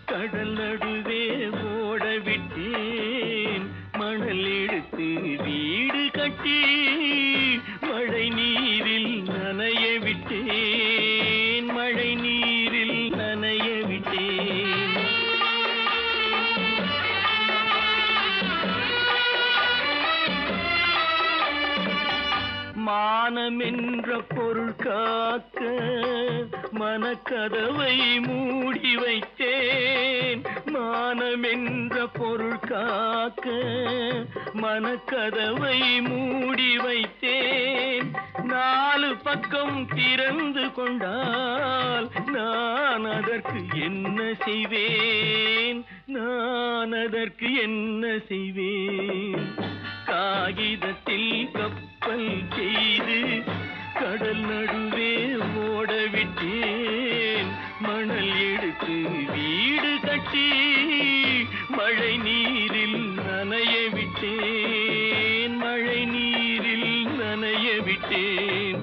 கடல் நடுவே ஓட விட்டேன் மணல் எடுத்து வீடு கட்டி மழை நீரில் நனைய விட்டேன் மழை நீரில் நனைய விட்டேன் மானம் என்ற பொருள் காக்க மனக்கதவை மூடி வைத்தேன் மானம் என்ற பொருள் காக்க மனக்கதவை மூடி வைத்தேன் நாலு பக்கம் திறந்து கொண்டால் நான் அதற்கு என்ன செய்வேன் நான் அதற்கு என்ன செய்வேன் காகிதத்தில் கப்பல் செய்து கடல் நடுவே ஓட விட்டேன் மணல் எடுத்து வீடு கட்டி மழை நீரில் நனைய விட்டேன் மழை நீரில் நனைய விட்டேன்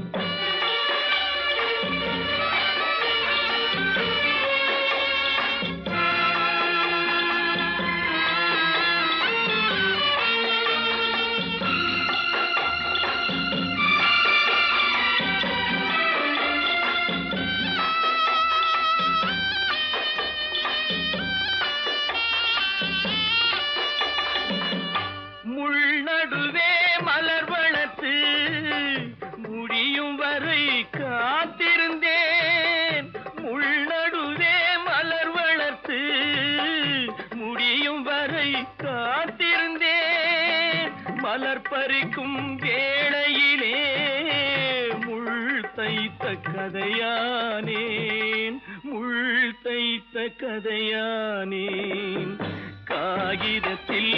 நடுவே மலர் வளர்த்து முடியும் வரை காத்திருந்தேன் முள்நடுவே மலர் வளர்த்து முடியும் வரை காத்திருந்தேன் மலர் பறிக்கும் வேளையிலே முள் தைத்த கதையானேன் முள் தைத்த கதையானேன் காகிதத்தில்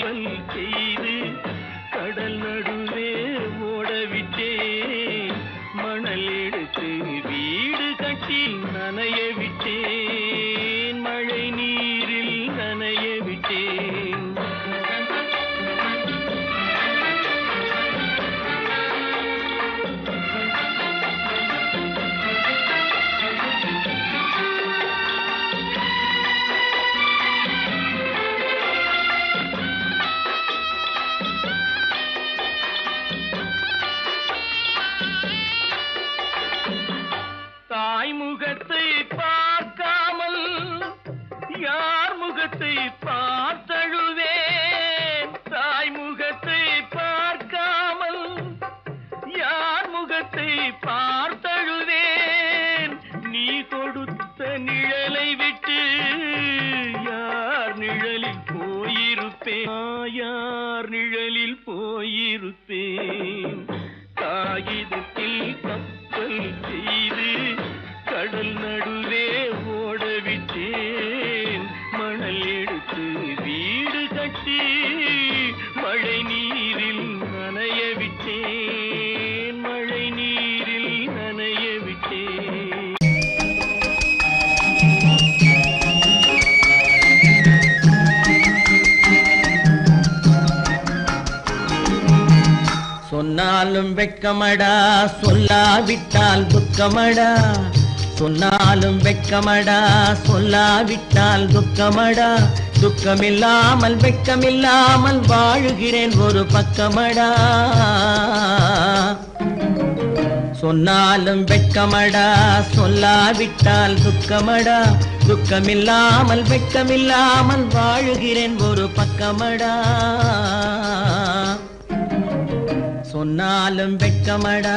செய்து கடல் நடுவே ஓடவிட்டேன் மணல் எடுத்து வீடு கட்டி நனைய விட்டேன் மழை நீரில் நனைய விட்டேன் தாய் முகத்தை பார்க்காமல் யார் முகத்தை பார்த்தழுவேன் தாய் முகத்தை பார்க்காமல் யார் முகத்தை பார்த்தழுவேன் நீ கொடுத்த நிழலை விட்டு யார் நிழலில் போயிருப்பேன் யார் நிழலில் போயிருப்பேன் காகிதத்தில் கப்பல் செய்து கடல் நடுவே ஓடவிட்டேன் மணல் எடுத்து வீடு கட்டி மழை நீரில் நனைய விட்டேன் மழை நீரில் நனைய விட்டேன் சொன்னாலும் வெட்கமடா சொல்லாவிட்டால் துக்கமடா சொன்னாலும் வெட்கமடா சொல்லாவிட்டால் துக்கமடா துக்கமில்லாமல் வெட்கமில்லாமல் வாழுகிறேன் ஒரு பக்கமடா சொன்னாலும் வெட்கமடா சொல்லாவிட்டால் துக்கமடா துக்கமில்லாமல் வெட்கமில்லாமல் வாழுகிறேன் ஒரு பக்கமடா சொன்னாலும் வெட்கமடா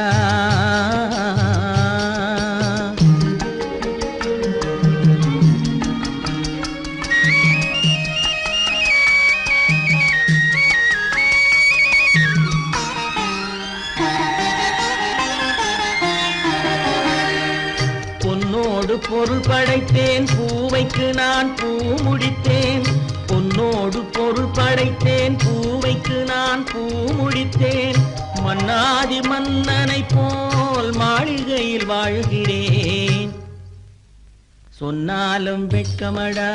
பொன்னோடு பொருள் படைத்தேன் பூவைக்கு நான் பூ முடித்தேன் பொன்னோடு பொருள் படைத்தேன் பூவைக்கு நான் பூ முடித்தேன் மன்னாதி மன்னனை போல் மாளிகையில் வாழ்கிறேன் சொன்னாலும் வெட்கமடா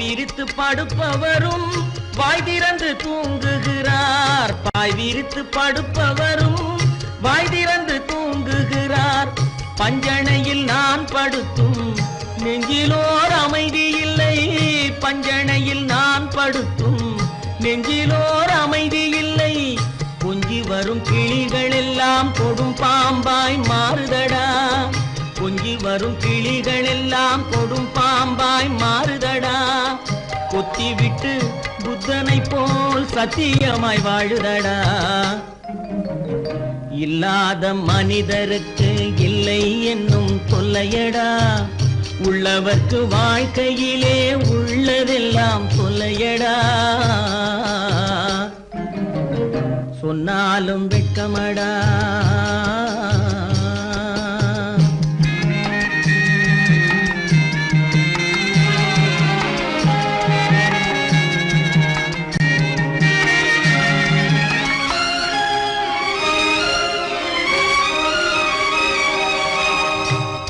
விரித்து படுப்பவரும் வாய் திறந்து தூங்குகிறார். பாய் விரித்து படுப்பவரும் வாய் திறந்து தூங்குகிறார். பஞ்சணையில் நான் படுத்தும் நெஞ்சிலோர் அமைதி இல்லை. பஞ்சணையில் நான் படுத்தும் நெஞ்சிலோர் அமைதி இல்லை. கொஞ்சி வரும் கிளிகள் எல்லாம் கொடும் பாம்பாய் மாறுதடா. கொஞ்சி வரும் கிளிகள் எல்லாம் கொடும் பாம்பாய் மாறுதடா. கொத்தி விட்டு புத்தனை போல் சத்தியமாய் வாழுதடா. இல்லாத மனிதருக்கு இல்லை என்னும் தொல்லையடா. உள்ளவர்க்கு வாழ்க்கையிலே உள்ளதெல்லாம் தொல்லையடா. சொன்னாலும் வெட்கமடா.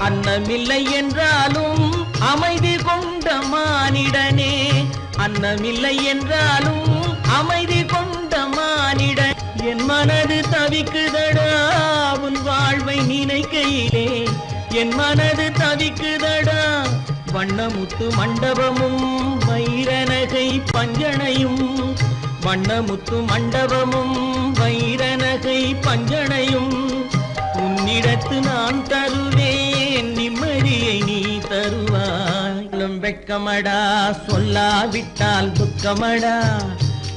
அன்னமில்லை என்றாலும் அமைதி கொண்ட மானிடனே. அன்னமில்லை என்றாலும் அமைதி கொண்ட மானிடன். என் மனது தவிக்குதடா உன் வாழ்வை நினைக்கையிலே. என் மனது தவிக்குதடா. வண்ணமுத்து மண்டபமும் வைரநகை பஞ்சணையும். வண்ணமுத்து மண்டபமும் வைரநகை பஞ்சணையும். உன்னிடத்து நான் தருவேன் நிம்மதியை நீ தருவாய். வெட்கமடா சொல்லாவிட்டால் துக்கமடா.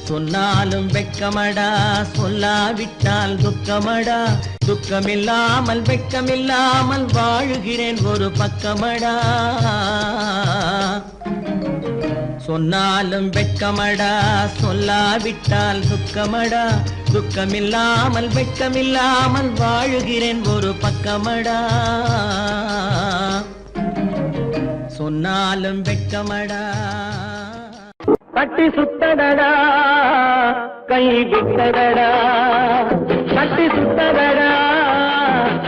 சொன்னாலும் வெட்கமடா சொல்லாவிட்டால் துக்கமடா. துக்கமில்லாமல் வெட்கமில்லாமல் வாழுகிறேன் ஒரு பக்கமடா. சொன்னாலும் வெட்கமடா சொல்லாவிட்டால் துக்கமடா. துக்கமில்லாமல் வெட்கமில்லாமல் வாழுகிறேன் ஒரு பக்கமடா. சொன்னாலும் வெட்கமடா. கட்டி சுட்டதடா கை விட்டதடா. கட்டி சுட்டதடா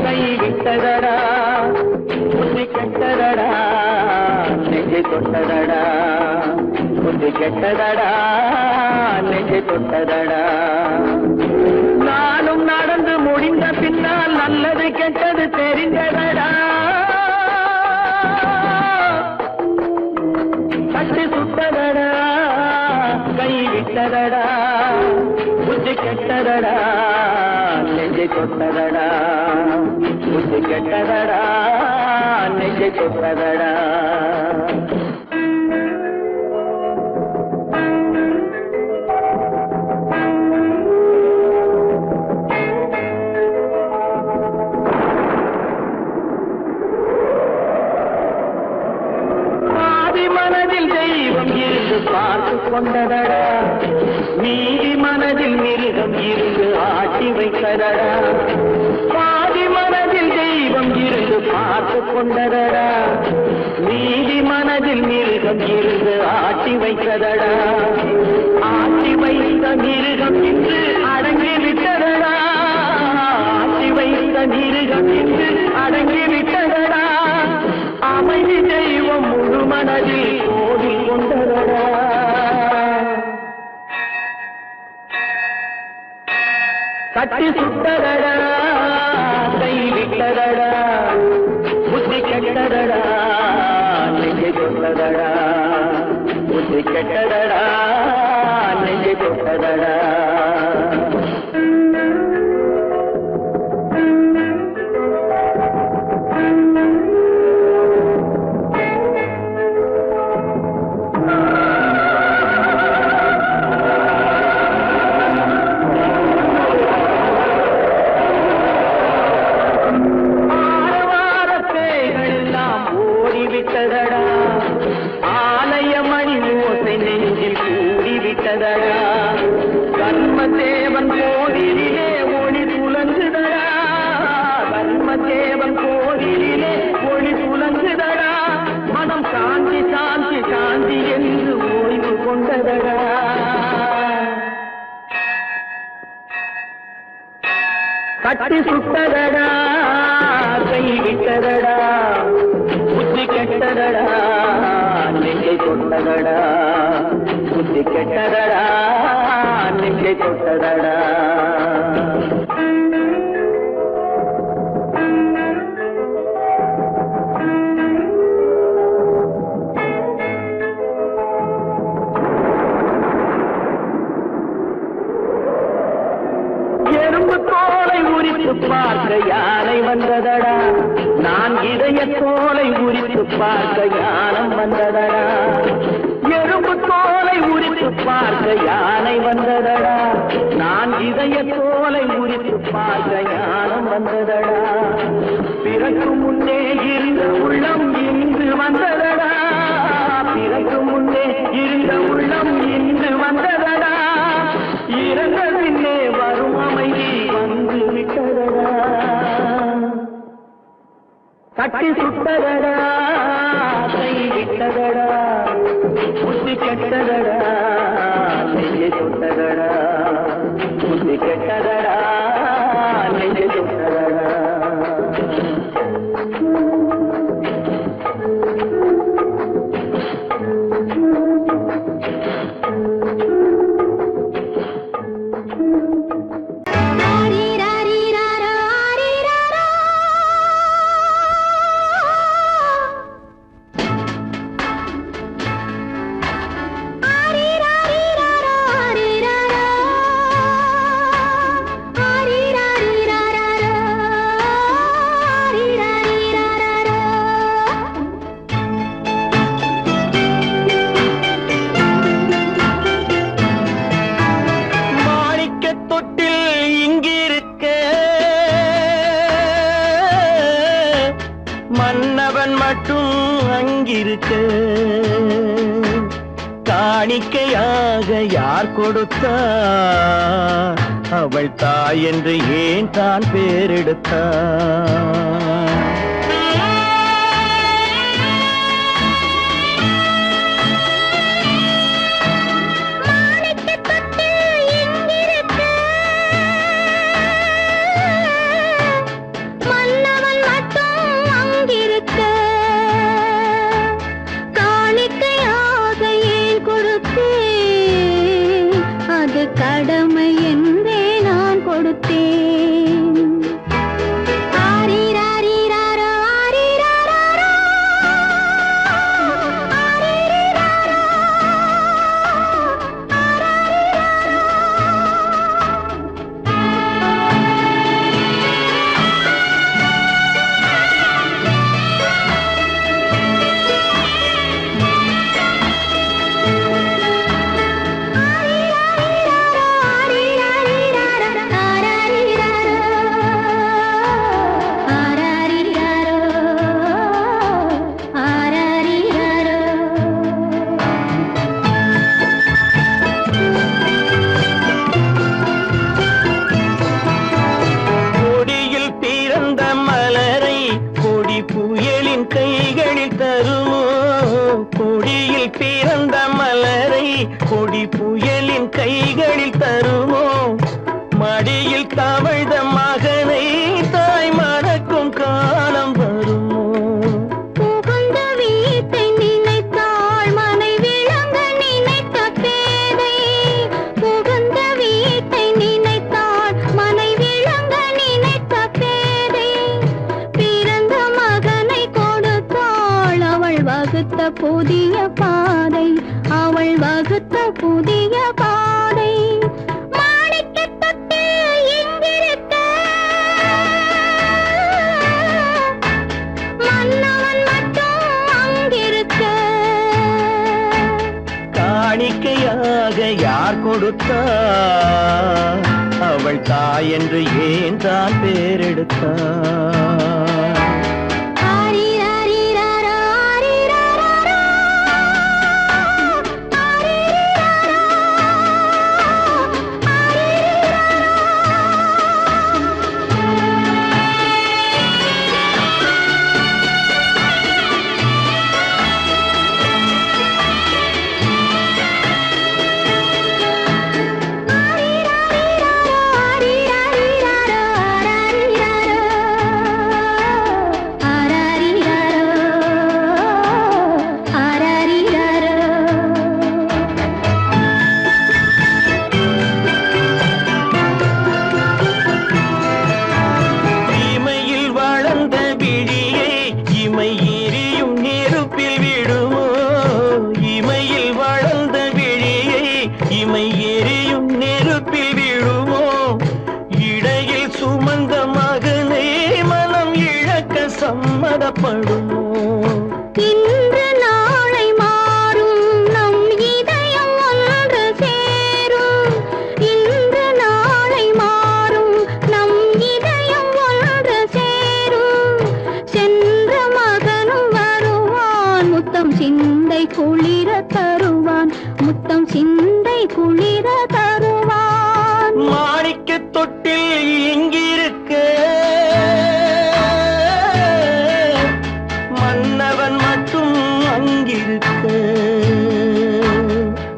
கை விட்டதடா. புத்தி கெட்டதடா நெஞ்சை தொட்டதடா. புத்தி கெட்டதடா நெஞ்சை தொட்டதடா. நானும் நடந்து முடிந்த பின்னால் நல்லது கெட்டது தெரிந்ததடா. கட்டி சுட்டதடா கை விட்டதடா. புத்தி கெட்டதடா நெஞ்சை தொட்டதடா. புத்தி கெட்டதடா நெஞ்சை தொட்டதடா. பார்த்து கொண்டதடா. நீதி மனதில் மிருகம் இருந்து ஆட்டி வைத்ததடா. பாதி மனதில் தெய்வம் இருந்து பார்த்து கொண்டதடா. நீதி மனதில் மிருகம் இருந்து ஆட்டி வைத்ததடா. ஆட்டி வைத்த மிருகம் இன்று அடங்கி விட்டதடா. ஆட்டி வைத்த மிருகம் இன்று அடங்கி விட்டதடா. அமைதி தெய்வம் முழு மனதில் கோவில் கொண்டதடா. கட்டி சுட்டதடா கை விட்டதடா. புத்தி கெட்டதடா நெஞ்சை தொட்டதடா. புத்தி கெட்டதடா நெஞ்சை தொட்டதடா. கர்மதேவன் கோவிலிலே ஒளி துலங்குதடா. கர்மதேவன் கோவிலிலே ஒளி துலங்குதடா. மனம் சாந்தி சாந்தி சாந்தி என்று ஓய்வு கொண்டதடா. கட்டி சுட்டதடா கை விட்டதடா. புத்தி கெட்டதடா நெஞ்சை தொட்டதடா புத்தி கெட்டதடா நெஞ்சை தொட்டதடா பார்க்க யானை வந்ததடா நான் இதய தோலை உரித்து பார்க்க யானம் வந்ததடா எறும்பு தோலை உரித்து பார்க்க யானை வந்ததடா நான் இதய தோலை உரித்து பார்க்க யானம் வந்ததடா பிறகு முன்னே இருந்த உள்ளம் இன்று வந்ததடா பிறகு முன்னே இருந்த உள்ளம் இன்று வந்ததடா இறந்த பின்னே வரும் அமைதி வந்து விட்டதடா கட்டி சுட்டதடா கை விட்டதடா புத்தி கெட்டதடா நெஞ்சை சுட்டதடா புத்தி கெட்டதடா நெஞ்சை சுட்டதடா மன்னவன் மட்டும் அங்கிருக்க காணிக்கையாக யார் கொடுத்தார் அவள் தாய் என்று ஏன் தான் பேரெடுத்தார் கடமை என்றே நான் கொடுத்தேன் ஆரிராரிராரோ ஆரிராரோ ஆரிராரோ கைகளில் தருமோ கொடியில் பிறந்த மலரை கொடி புயலின் கைகளில் தருமோ மடியில் தவழ்ந்த மகனை தாய் மறக்கும் காலம் வருமோ புகுந்த வீட்டை நினைத்தாள் மனை விளங்க நினைத்த பேதை புகுந்த வீட்டை நினைத்தாள் மனை விளங்க நினைத்த பேதை பிறந்த மகனை கொடுத்தாள் அவள் வகுத்த புதிய பாதை அவள் வகுத்த புதிய பாதை காணிக்கையாக யார் கொடுத்தார் அவள் தாய் என்று ஏன் தான் பேரெடுத்தார் புறப்படுமோ? இன்று நாளை மாறும் நம் இதயம் ஒன்று சேரும். இன்று நாளை மாறும் நம் இதயம் ஒன்று சேரும். சென்ற மகனும் வருவான், முத்தம் சிந்தை குளிர தருவான், முத்தம் சிந்தை குளிர தருவான். மாணிக்க தொட்டில் இங்கிருக்க மன்னவன் மட்டும் அங்கிருக்க.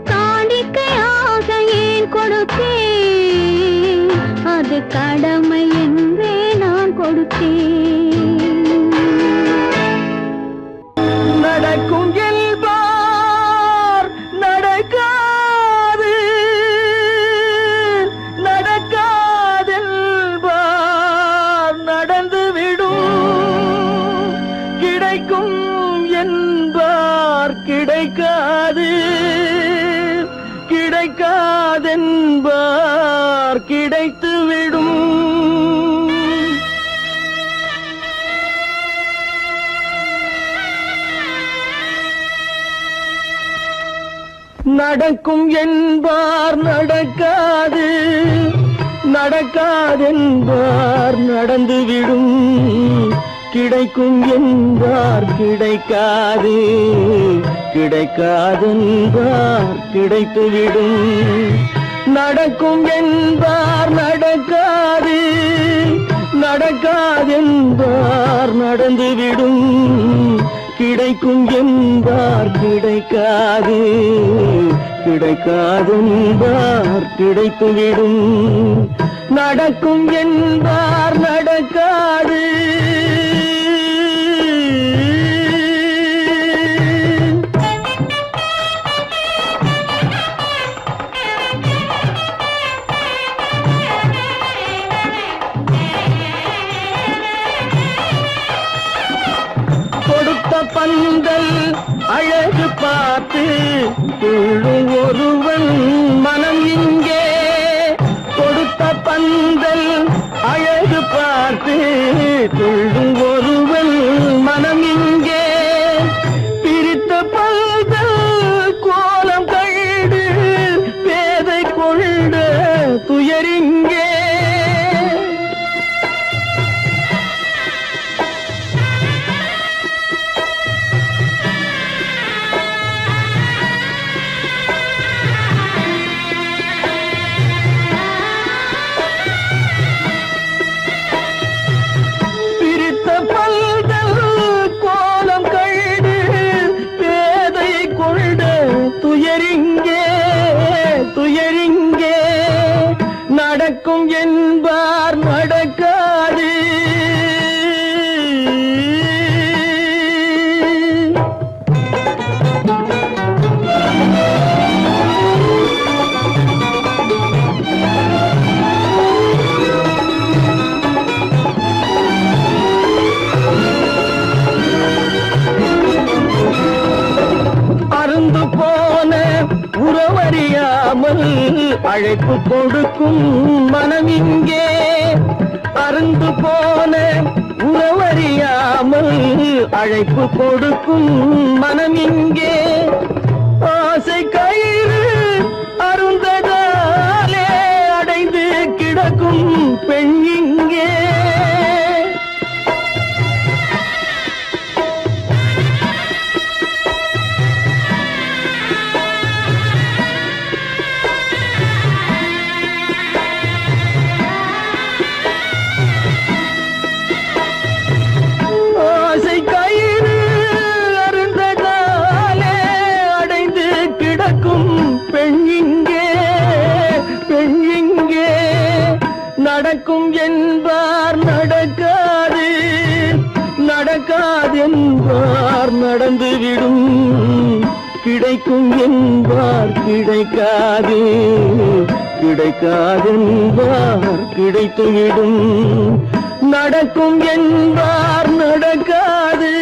காணிக்கையாக ஏன் கொடுத்தேன், அது கடமை என்றே நான் கொடுத்தேன். நடக்கும் என்பார் நடக்காது, நடக்காதென்பார் நடந்துவிடும். கிடைக்கும் என்பார் கிடைக்காது, கிடைக்காதென்பார் கிடைத்துவிடும். நடக்கும் என்பார் நடக்காது, நடக்காதென்பார் நடந்துவிடும். கிடைக்கும் என்பார் கிடைக்காது, கிடைக்காதென்பார் கிடைத்துவிடும். நடக்கும் என்பார் நடக்காது, நடக்காதென்பார் நடந்துவிடும். கிடைக்கும் என்பார் கிடைக்காது, கிடைக்காதென்பார் கிடைத்துவிடும். நடக்கும் என்பார் நடக்காது. கொடுத்த பந்தல் அழகு பார்த்து துள்ளும் ஒருவன் மனம் இங்கே. கொடுத்த பந்தல் அழகு பார்த்து துள்ளும் ஒருவன் மனம் இங்கே. பிரித்த பந்தல் கோலம் கண்டு பேதை கொண்ட துயரிங்கே. துயரிங்கே, துயரிங்கே. நடக்கும் என்பார் நடக்காது. அருந்து போன உறவறியாமல் அழைப்பு கொடுக்கும் மனம் இங்கே. அருந்து போன உறவறியாமல் அழைப்பு கொடுக்கும் மனம் இங்கே. ஆசை கயிறு அருந்ததாலே அடைந்து கிடக்கும் பெண் இங்கே. நடக்கும் என்பார் நடக்காது, நடக்காதென்பார் நடந்துவிடும். கிடைக்கும் என்பார் கிடைக்காது, கிடைக்காதென்பார் கிடைத்துவிடும். நடக்கும் என்பார் நடக்காது.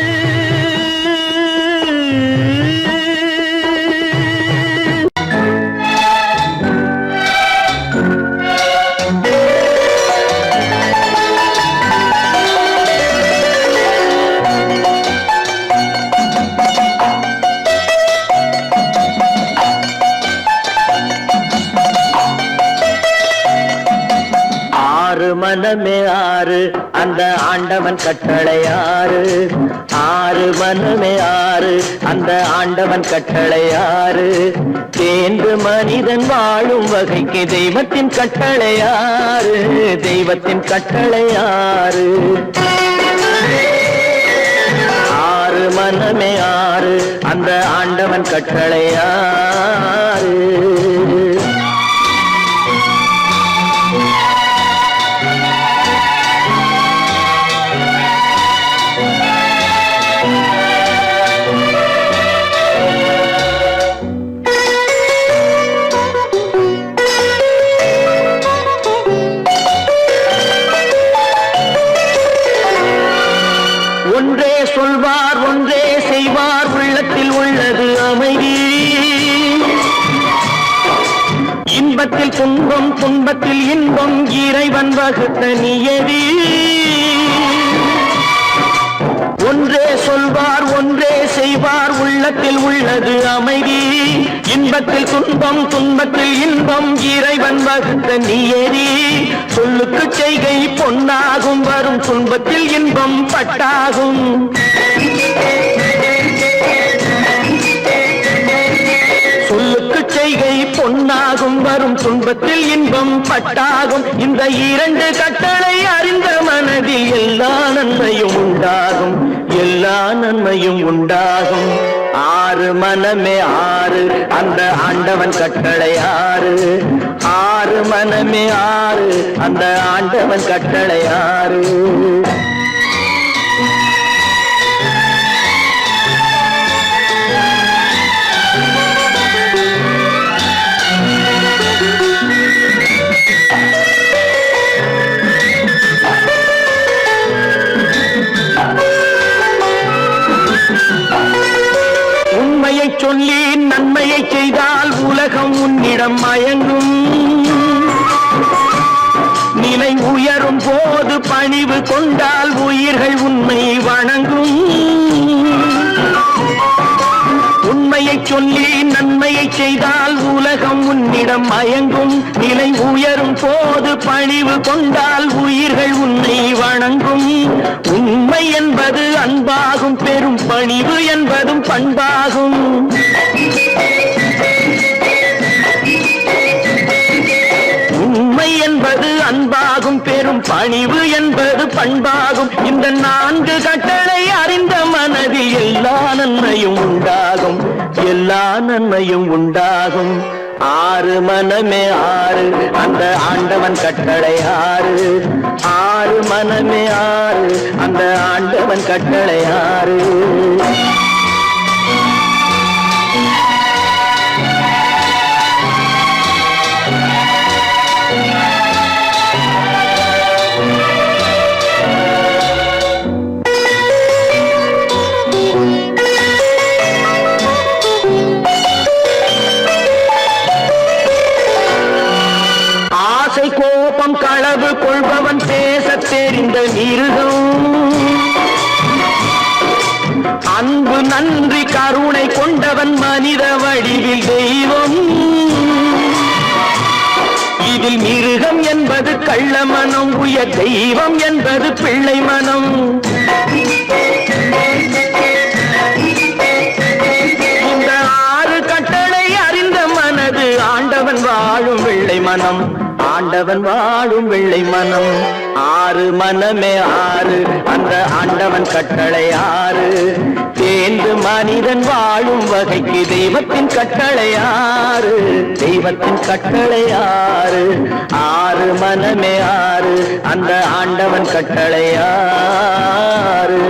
மனமே ஆறு அந்த ஆண்டவன் கட்டளை ஆறு ஆறு மனமே ஆறு அந்த ஆண்டவன் கட்டளை ஆறு தேர்ந்து மனிதன் வாழும் வகைக்கு தெய்வத்தின் கட்டளை ஆறு தெய்வத்தின் கட்டளை ஆறு ஆறு மனமே ஆறு அந்த ஆண்டவன் கட்டளை ஆறு ஒன்றே சொல்வார் ஒன்றே செய்வார் உள்ளத்தில் உள்ளது அமைதி இன்பத்தில் துன்பம் துன்பத்தில் இன்பம் இறைவன் வகுத்த நியதி ஒன்றே சொல்வார் ஒன்றே செய்வார் உள்ளத்தில் உள்ளது அமைதி இன்பத்தில் துன்பம் துன்பத்தில் இன்பம் இறைவன் வகுத்த நியதி சொல்லுக்கு செய்கை பொன்னாகும் வரும் துன்பத்தில் இன்பம் பட்டாகும் சொல்லுக்கு செய்கை பொன்னாகும் வரும் துன்பத்தில் இன்பம் பட்டாகும் இந்த இரண்டு கட்டளை அறிந்த மனதில் எல்லா நன்மையும் உண்டாகும் எல்லா நன்மையும் உண்டாகும் ஆறு மனமே ஆறு அந்த ஆண்டவன் கட்டளை ஆறு ஆறு மனமே ஆறு அந்த ஆண்டவன் கட்டளை ஆறு உண்மையை சொல்லி நன்மையை செய்தால் உலகம் உன்னிடம் மயங்கும் நிலை உயரும் போது பணிவு கொண்டால் உயிர்கள் உன்னை வணங்கும் உண்மையை சொல்லி நன்மையை செய்தால் உலகம் உன்னிடம் மயங்கும் நிலை உயரும் போது பணிவு கொண்டால் உயிர்கள் உன்னை வணங்கும் உண்மை என்பது அன்பாகும் பெரும் பணிவு என்பதும் பண்பாகும் உண்மை என்பது அன்பாகும் பெரும் பணிவு என்பது பண்பாகும் இந்த நான்கு கட்டளை அறிந்த மனதில் எல்லா நன்மையும் உண்டாகும் எல்லா நன்மையும் உண்டாகும் ஆறு மனமே ஆறு அந்த ஆண்டவன் கட்டளை ஆறு ஆறு மனமே ஆறு அந்த ஆண்டவன் கட்டளை ஆறு கோபம் களவு கொள்பவன் பேசத் தெரிந்த மிருகம் அன்பு நன்றி கருணை கொண்டவன் மனித வடிவில் தெய்வம் இதில் மிருகம் என்பது கள்ள மனம் உயர் தெய்வம் என்பது பிள்ளை மனம் இந்த ஆறு கட்டளை அறிந்த மனது ஆண்டவன் வாழும் வெள்ளை மனம் ஆண்டவன் வாழும் வெள்ளை மனம் ஆறு மனமே ஆறு அந்த ஆண்டவன் கட்டளை ஆறு தேர்ந்து மனிதன் வாழும் வகைக்கு தெய்வத்தின் கட்டளை ஆறு தெய்வத்தின் கட்டளை ஆறு ஆறு மனமே ஆறு அந்த ஆண்டவன் கட்டளை ஆறு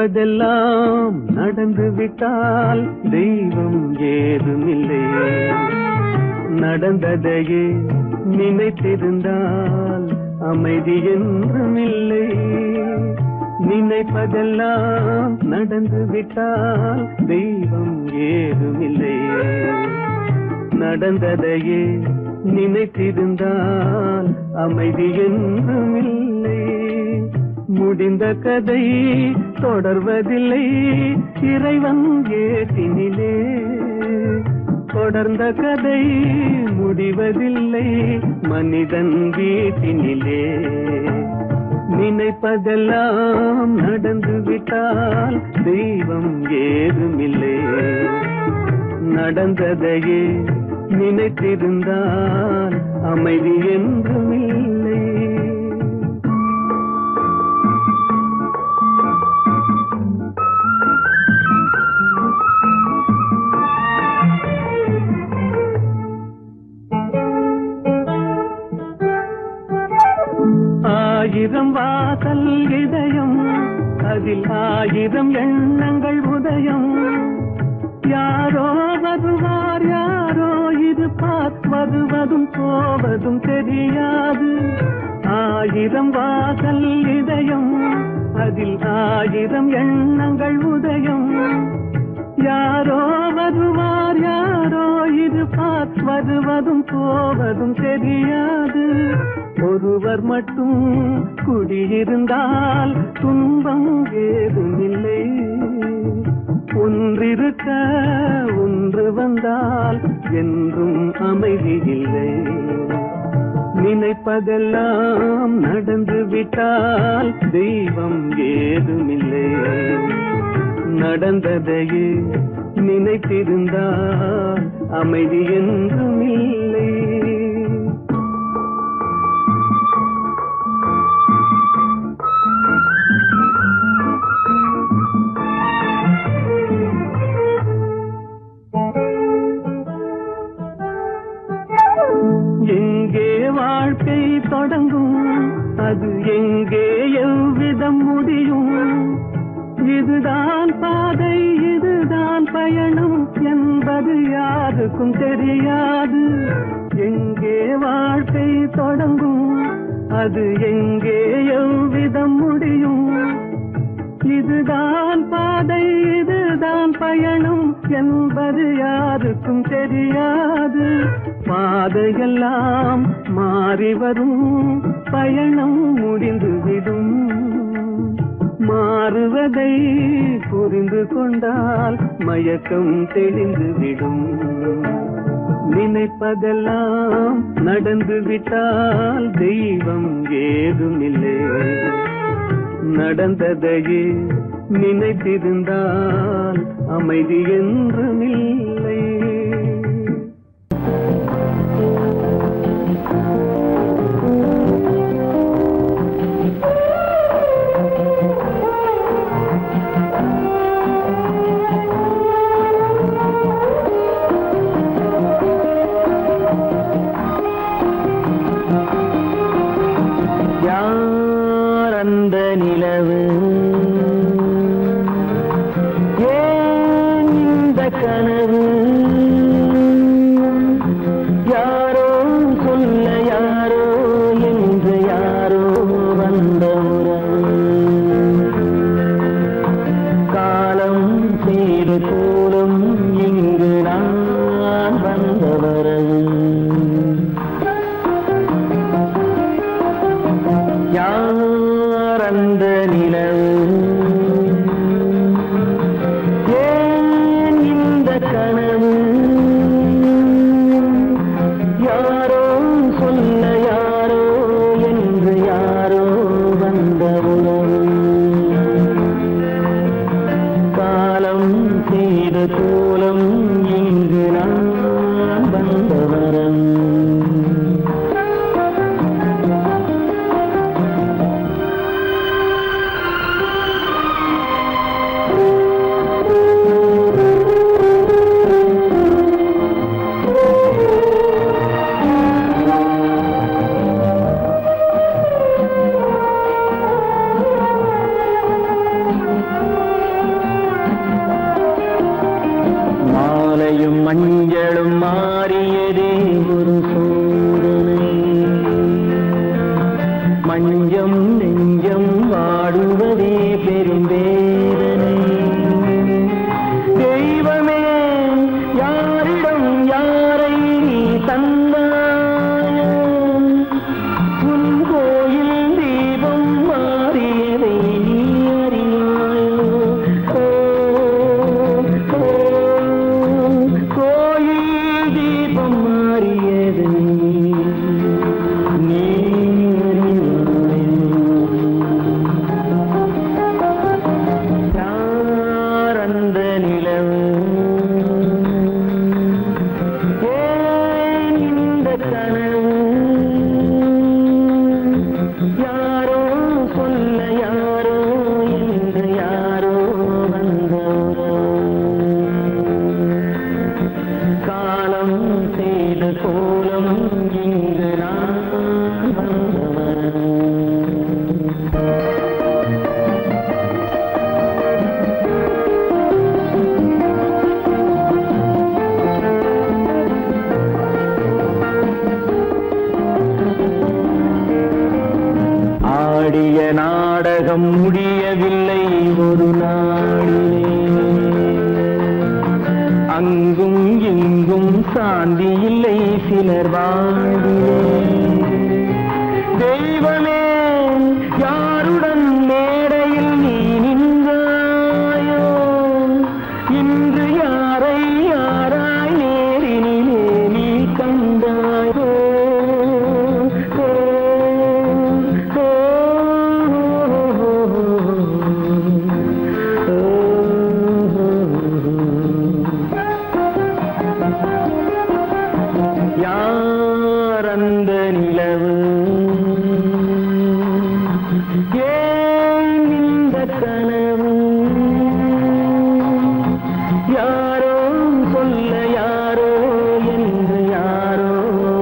நினைப்பதெல்லாம் நடந்து விட்டால் தெய்வம் ஏதுமில்லை. நடந்ததையே நினைத்திருந்தால் அமைதி என்றும் இல்லை. நினைப்பதெல்லாம் நடந்து விட்டால் தெய்வம் ஏதுமில்லை. நடந்ததையே நினைத்திருந்தால் அமைதி என்றும் இல்லை. முடிந்த கதை தொடர்வதில்லை இறைவன் ஏட்டினிலே. தொடர்ந்த கதை முடிவதில்லை மனிதன் வீட்டினிலே. நினைப்பதெல்லாம் நடந்து விட்டால் தெய்வம் ஏதுமில்லை. நடந்ததையே நினைத்திருந்தால் அமைதி என்றும் இல்லை. ஆயிரம் வாசல் இதயம் அதில் ஆயிரம் எண்ணங்கள் உதயம். யாரோ வருவார் யாரோ இருப்பார் வருவதும் போவதும் தெரியாது. ஆயிரம் வாசல் இதயம் அதில் ஆயிரம் எண்ணங்கள் உதயம். யாரோ வருவார் யாரோ இருப்பார் வருவதும் போவதும் தெரியாது. ஒருவர் மட்டும் குடியிருந்தால் துன்பம் ஏதுமில்லை. ஒன்றிருக்க ஒன்று வந்தால் என்றும் அமைதி இல்லை. நினைப்பதெல்லாம் நடந்து விட்டால் தெய்வம் ஏதுமில்லை. நடந்ததையே நினைத்திருந்தால் அமைதி என்றும் இல்லை. எங்கே வாழ்க்கை தொடங்கும் அது எங்கே எவ்விதம் முடியும். இதுதான் பாதை இதுதான் பயணம் என்பது யாருக்கும் தெரியாது. எங்கே வாழ்க்கை தொடங்கும் அது எங்கே எவ்விதம் முடியும். இதுதான் பாதை இதுதான் பயணம் என்பது யாருக்கும் தெரியாது. பாதையெல்லாம் மாறி வரும் பயணம் முடிந்துவிடும். மாறுவதை புரிந்து கொண்டால் மயக்கம் தெளிந்துவிடும். நினைப்பதெல்லாம் நடந்து விட்டால் தெய்வம் ஏதுமில்லை. நடந்ததையே நினைத்திருந்தால் அமைதி என்றும் இல்லை. யார் அந்த நிலவு ஏன் இந்த கனவு. யாரோ மஞ்சம் நெஞ்சம் வாடுவதே பெரும் வேதனை. தெய்வமே யாரிடம் யாரை தந்தாயோ, உன் கோயில் தீபம் மாறியதை நீ அறியாயோ. கோயில் தீபம் மாறியதை நீ கோலம் இங்கு நான் வந்தவன். ஆடிய நாடகம் முடியவில்லை ஒரு நாளிலே, அங்கும் இங்கும் சாந்தி இல்லை சிலர் வாழ்விலே. தெய்வமே யாருடன் மேடையில் நீ நின்றாயோ, இன்று யாரை யாராய் நேரினிலே நீ கண்டாயோ. யார் அந்த நிலவு, ஏன் இந்த கனவு, யாரோ சொல்ல யாரோ என்று யாரோ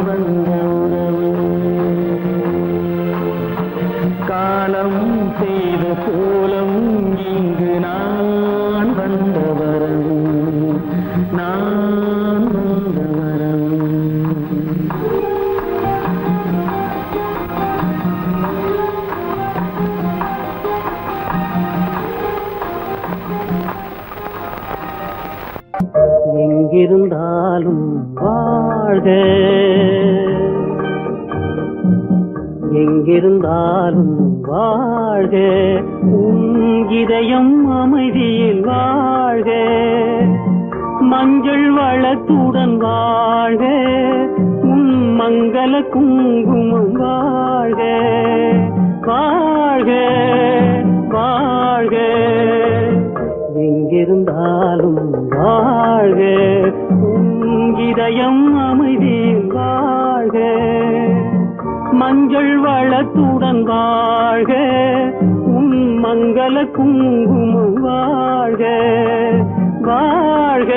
வந்த உறவு. காலம் செய்த கோலம் இங்கு நான் வந்த வரவு, நான் வந்த வரவு. எங்கிருந்தாலும் வாழ்க, எங்கிருந்தாலும் வாழ்க, உன் இதயம் அமைதியில் வாழ்க, மஞ்சள் வளத்துடன் வாழ்க, உன் மங்கள குங்குமம் வாழ்க, வாழ்க வாழ்க. எங்கிருந்தாலும் வாழ்க, உன் இதயம் அமைதியில் வாழ்க, மஞ்சள் வளத்துடன் வாழ்க, உன் மங்கள குங்குமம் வாழ்க, வாழ்க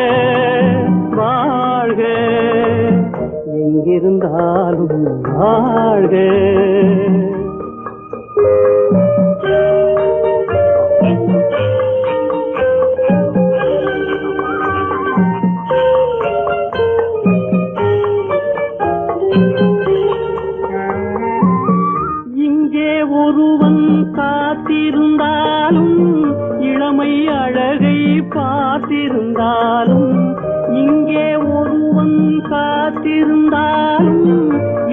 வாழ்க. எங்கிருந்தாலும் வாழ்க. ஒருவன் காத்திருந்தாலும், இளமை அழகை பார்த்திருந்தாலும், இங்கே ஒருவன் காத்திருந்தாலும்,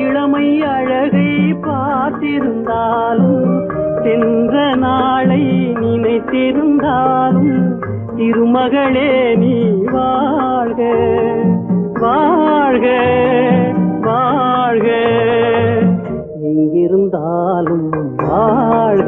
இளமை அழகை பார்த்திருந்தாலும், சென்ற நாளை நினைத்திருந்தாலும், திருமகளே நீ வாழ்க, வாழ்க வாழ்க. எங்கிருந்தாலும் வாழ்க.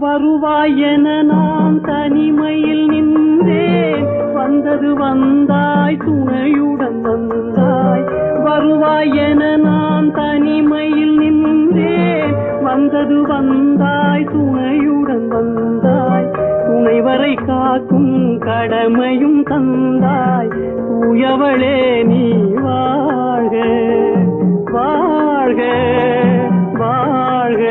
வருவாய் என நான் தனிமையில் நின்றேன், வந்தது வந்தாய் துணையுடன் வந்தாய். வருவாய் என நான் தனிமையில் நின்றேன், வந்தது வந்தாய் துணையுடன் வந்தாய். துணைவரை காக்கும் கடமையும் தந்தாய், தூயவளே நீ வாழ்க, வாழ்க வாழ்க.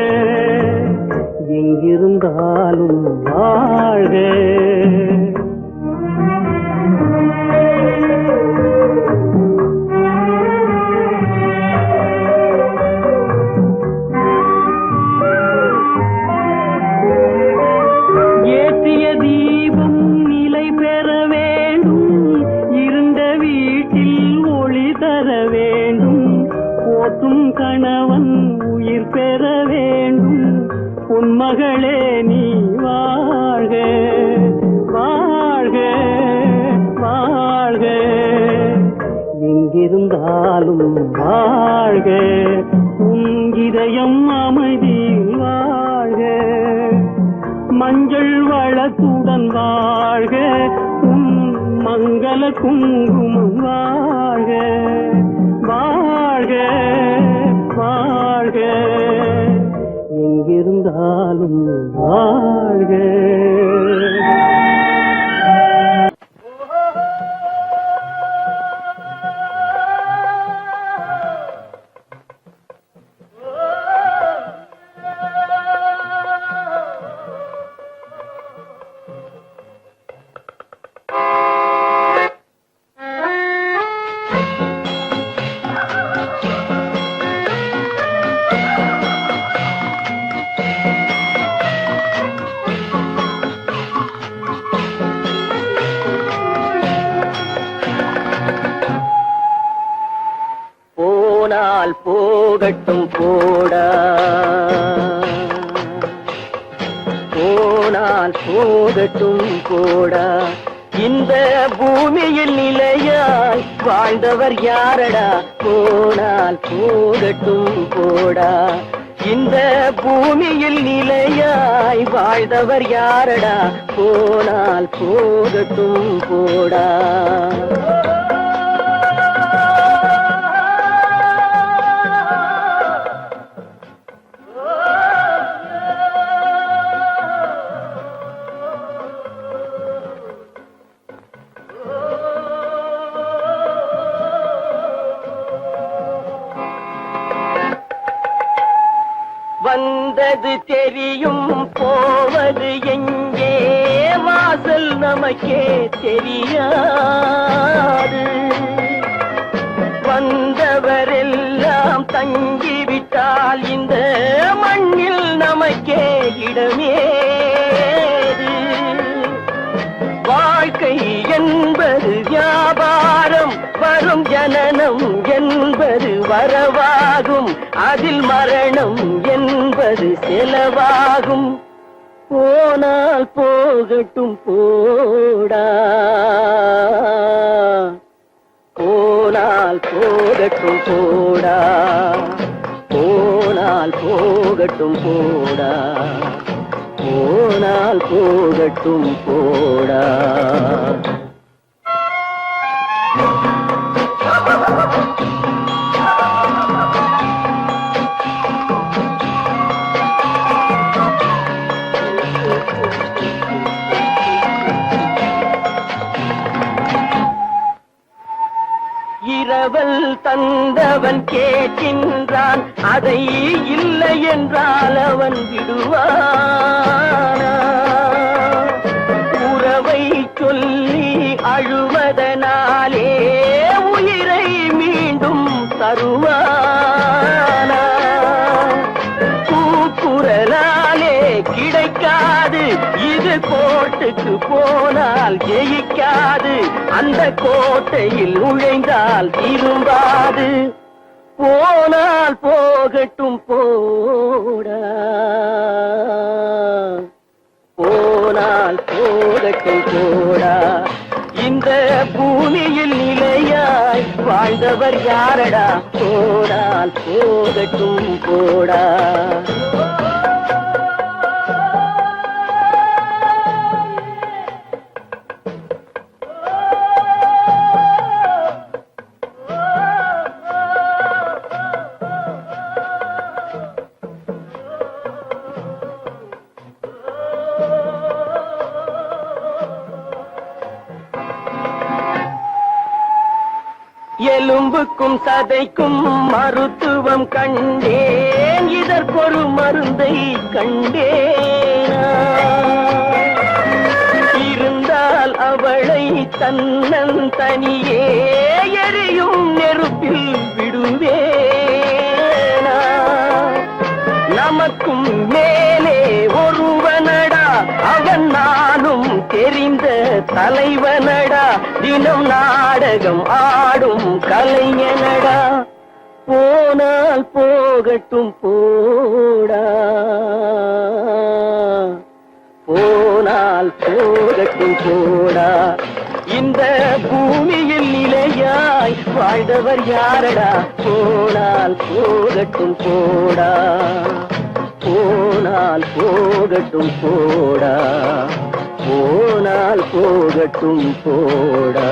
உன் மகளே நீ வாழ்க வாழ்க வாழ்க, எங்கிருந்தாலும் வாழ்க, உன் இதயம் அமைதியில் வாழ்க, மஞ்சள் வளத்துடன் வாழ்க, உன் மங்கள குங்குமம் வாழ்க வாழ்க வாழ்க, எங்கிருந்தாலும் வாழ்க. போனால் போகட்டும் போடா, போனால் போகட்டும் போடா, இந்த பூமியில் நிலையாய் வாழ்ந்தவர் யாரடா, போனால் போகட்டும் போடா, இந்த பூமியில் நிலையாய் வாழ்ந்தவர் யாரடா, போனால் போகட்டும் போடா. வந்தது தெரியும் போவது எங்கே, வாசல் நமக்கே தெரியாது, வந்தவரெல்லாம் தங்கிவிட்டால் இந்த மண்ணில் நமக்கே இடமேது, வாழ்க்கை என்பது வியாபாரம், வரும் ஜனனம் என்பது வரவாகும், அதில் மரணம் என்பது செலவாகும், போனால் போகட்டும் போடா, போனால் போகட்டும் போடா, போனால் போகட்டும் போடா, போனால் போகட்டும் போடா. இரவல் தந்தவன் கேட்கின்றான், அதை இல்லை என்றால் அவன் விடுவானா, உறவை சொல்லி அழுவதனாலே உயிரை மீண்டும் தருவானா, கூக்குரலாலே கிடைக்காது, இது கோட்டுக்கு போனால் ஜெயிக்காது, அந்த கோட்டையில் நுழைந்தால் திரும்பாது, போனால் போகட்டும் போடா, போனால் போகட்டும் போடா, இந்த பூமியில் நிலையாய் வாழ்ந்தவர் யாரடா, போனால் போகட்டும் போடா. எலும்புக்கும் சதைக்கும் மருத்துவம் கண்டேன், இதற்கொரு மருந்தை கண்டேனா, இருந்தால் அவளை தன்னந்தனியே எரியும் நெருப்பில் விடுவேனா, நமக்கும் மேலே ஒருவனடா, அவன் நானும் தெரிந்த தலைவனடா, தினம் நாடகம் ஆடும் கலைஞனடா, போனால் போகட்டும் போடா, போனால் போகட்டும் போடா. இந்த பூமியில் நிலையாய் வாழ்ந்தவர் யாரடா? போனால் போகட்டும் போடா, போனால் போகட்டும் போடா, போனால் போகட்டும் போடா.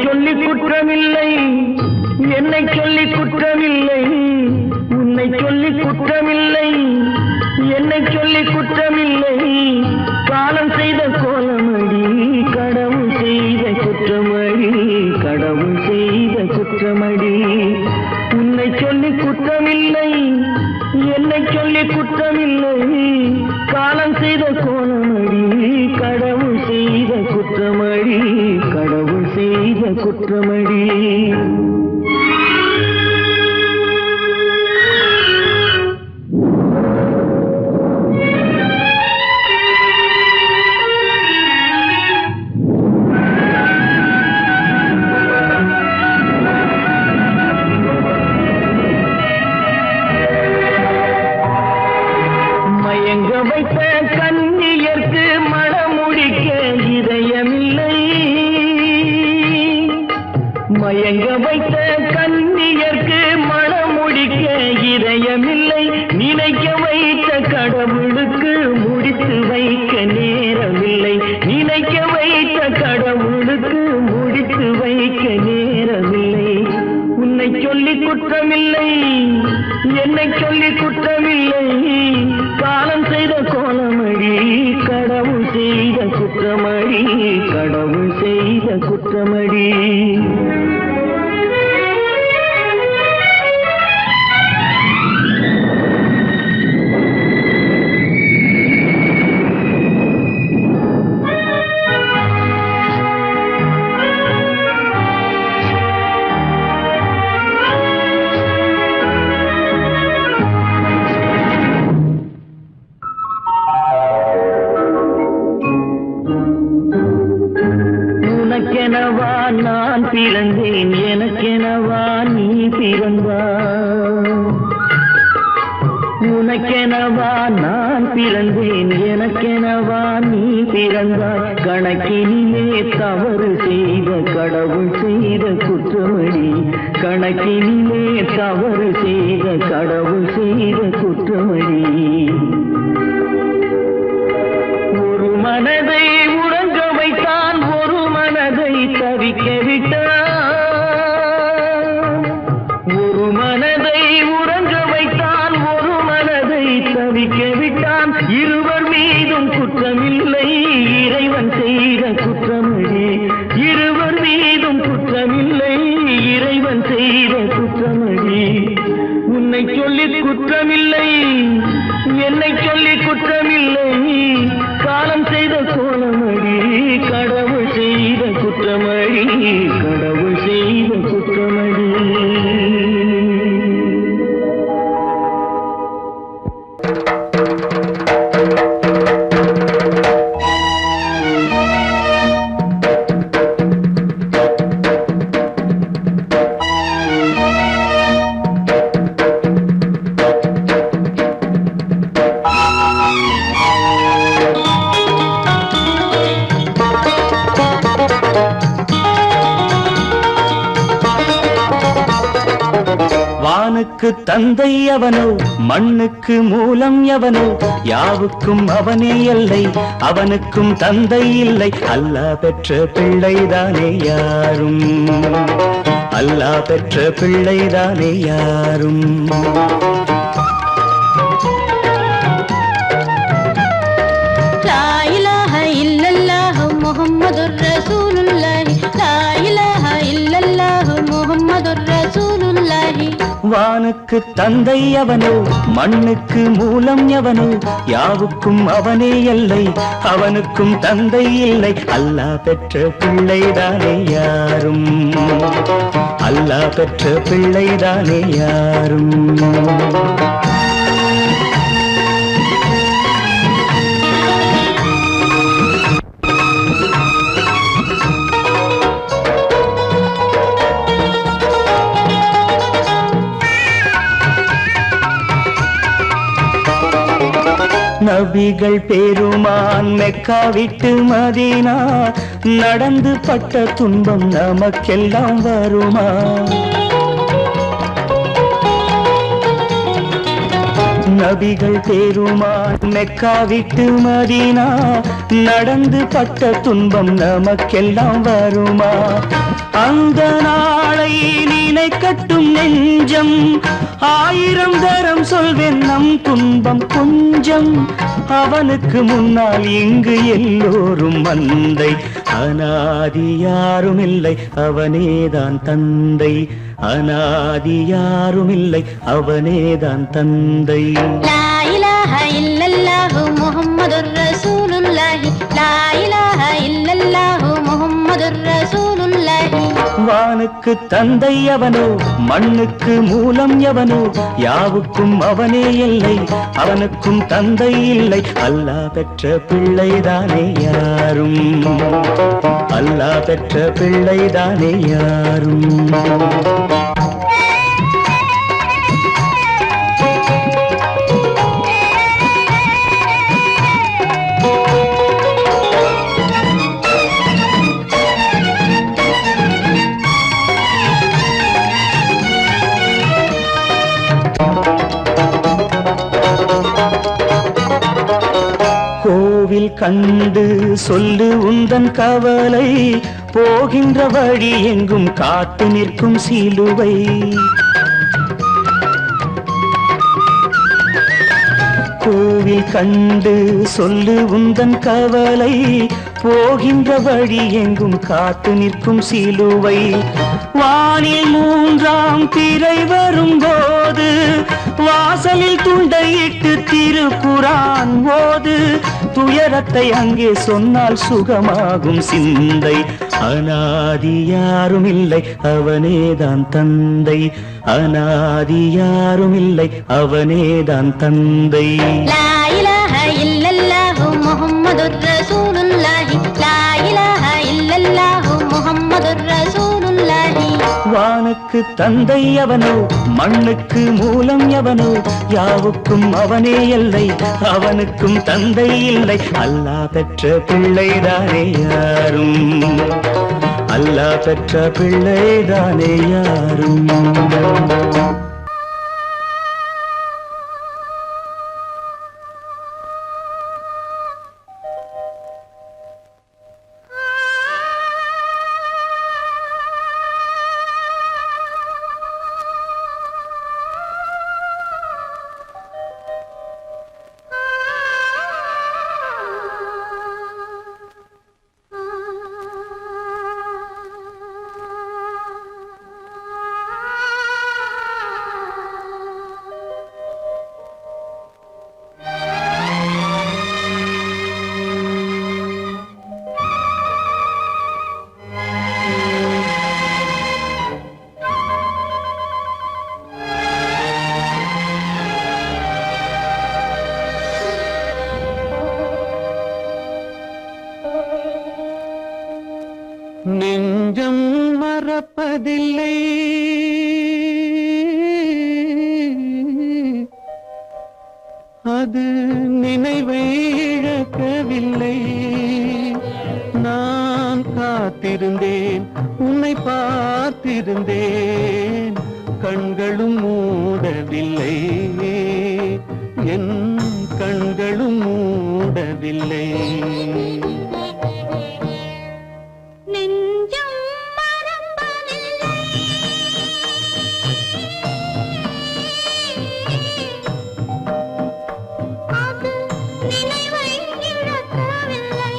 சொல்லி குற்றமில்லை, என்னை சொல்லி குற்றமில்லை, உன்னை சொல்லி குற்றமில்லை, என்னை சொல்லி குற்றமில்லை. காலம் செய்த கோலமடி, கடவுள் செய்த குற்றமடி, கடவுள் செய்த குற்றமடி. உன்னை சொல்லி குற்றமில்லை, என்னை சொல்லி குற்றமில்லை. காலம் செய்த கோலமடி, கடவுள் செய்த குற்றமடி, கடவுள் செய்த குற்றமடி. மயங்க வைத்த கண்ணியர்க்கு மணமுடிக்க இதயமில்லை, மயங்க வைத்த கண்ணியர்க்கு மணமுடிக்க இதயமில்லை. நினைக்க வைத்த கடவுளுக்கு முடித்து வைக்க நேரமில்லை, நினைக்க வைத்த கடவுளுக்கு முடித்து வைக்க நேரமில்லை. உன்னை சொல்லி குற்றமில்லை, என்னை சொல்லி குற்றமில்லை. காலம் செய்த கோலமடி, கடவுள் செய்த குற்றமடி, கடவுள் செய்த குற்றமடி. உனக்கெனவா நான் பிறந்தேன், எனக்கெனவா நீ பிறந்தாய். உனக்கெனவா நான் பிறந்தேன், எனக்கெனவா நீ பிறந்தாய். கணக்கினிலே தவறு செய்த கடவுள் செய்த குற்றமடி, கணக்கினிலே தவறு செய்த கடவுள் செய்த குற்றமடி. ஒரு மனதை உறங்க வைத்தான், ஒரு மனதை தவிக்க விட்டான். ஒரு மனதை உறங்க வைத்தான், ஒரு மனதை தவிக்க விட்டான். இருவர் மீதும் குற்றமில்லை, இறைவன் செய்த குற்றமடி. இருவர் மீதும் குற்றமில்லை, இறைவன் செய்த குற்றமடி. உன்னை சொல்லி குற்றமில்லை, என்னை சொல்லி குற்றமில்லை. காலம் செய்த கோலமடி, கடவுள் செய்த குற்றமடி, கடவுள் செய்த குற்றமடி. வானுக்கு தந்தை அவனோ, மண்ணுக்கு மூலம் எவனோ, யாவுக்கும் அவனே எல்லை, அவனுக்கும் தந்தை இல்லை. அல்லாஹ் பெற்ற பிள்ளைதானே யாரும், அல்லாஹ் பெற்ற பிள்ளைதானே யாரும். லா இலாஹ இல்லல்லாஹு முஹம்மதுர் ரசூலுல்லாஹ். வானுக்கு தந்தை அவனோ மண்ணுக்கு மூலம் எவனோ யாவுக்கும் அவனே எல்லை அவனுக்கும் தந்தை இல்லை அல்லாஹ் பெற்ற பிள்ளைதானே யாரும் அல்லாஹ் பெற்ற பிள்ளைதானே யாரும் நபிகள் பெருமான் மெக்கா விட்டு மதீனா நடந்து பட்ட துன்பம் நமக்கெல்லாம் வருமா நபிகள் பெருமான் மெக்கா விட்டு மதீனா நடந்து பட்ட துன்பம் நமக்கெல்லாம் வருமா அந்த நாளை நினைக்கட்டும் நெஞ்சம் ஆயிரம் தரம் சொல்வேன் நம் துன்பம் கொஞ்சம் அவனுக்கு முன்னால் இங்கு எல்லோரும் மந்தை அநாதி யாரும் இல்லை அவனேதான் தந்தை அநாதி யாரும் இல்லை அவனேதான் தந்தை லா இலாஹ இல்லல்லாஹு முஹம்மதுர் ரசூலுல்லாஹி லா இலாஹ இல்லல்லாஹு முஹம்மதுர் ரசூலுல்லாஹி வானுக்கு தந்தை அவனோ மண்ணுக்கு மூலம் எவனோ யாவுக்கும் அவனே இல்லை அவனுக்கும் தந்தை இல்லை அல்லாஹ் பெற்ற பிள்ளைதானே யாரும் அல்லாஹ் பெற்ற பிள்ளைதானே யாரும் கோவில் கண்டு சொல்லு உந்தன் கவலை போகின்ற வழி எங்கும் காத்து நிற்கும் சிலுவை கோவில் கண்டு சொல்லு உந்தன் கவலை போகின்ற வழி எங்கும் காத்து நிற்கும் சிலுவை வானில் மூன்றாம் பிறை வரும்போது வாசலில் துண்டையிட்டு திருக்குரான் ஓது துயரத்தை அங்கே சொன்னால் சுகமாகும் சிந்தை அநாதி யாரும் இல்லை அவனேதான் தந்தை அநாதி யாரும் இல்லை அவனேதான் தந்தை லா இலாஹ இல்லல்லாஹு முஹம்மதுர் ரசூலுல்லாஹி லா இலாஹ இல்லல்லாஹு முஹம்மதுர் ரசூலுல்லாஹி வானுக்கு தந்தை அவனோ மண்ணுக்கு மூலம் எவனோ யாவுக்கும் அவனே எல்லை அவனுக்கும் தந்தை இல்லை அல்லாஹ் பெற்ற பிள்ளைதானே யாரும் அல்லாஹ் பெற்ற பிள்ளைதானே யாரும் நெஞ்சம் மறப்பதில்லை அது நினைவை இழக்கவில்லை நான் காத்திருந்தேன் உன்னை பார்த்திருந்தேன் கண்களும் மூடவில்லை என் கண்களும் மூடவில்லை நெஞ்சம் மறப்பதில்லை அது நினைவை இழக்கவில்லை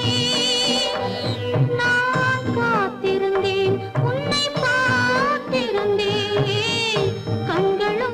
நான் காத்திருந்தேன் உன்னை பார்த்திருந்தேன் கண்களும்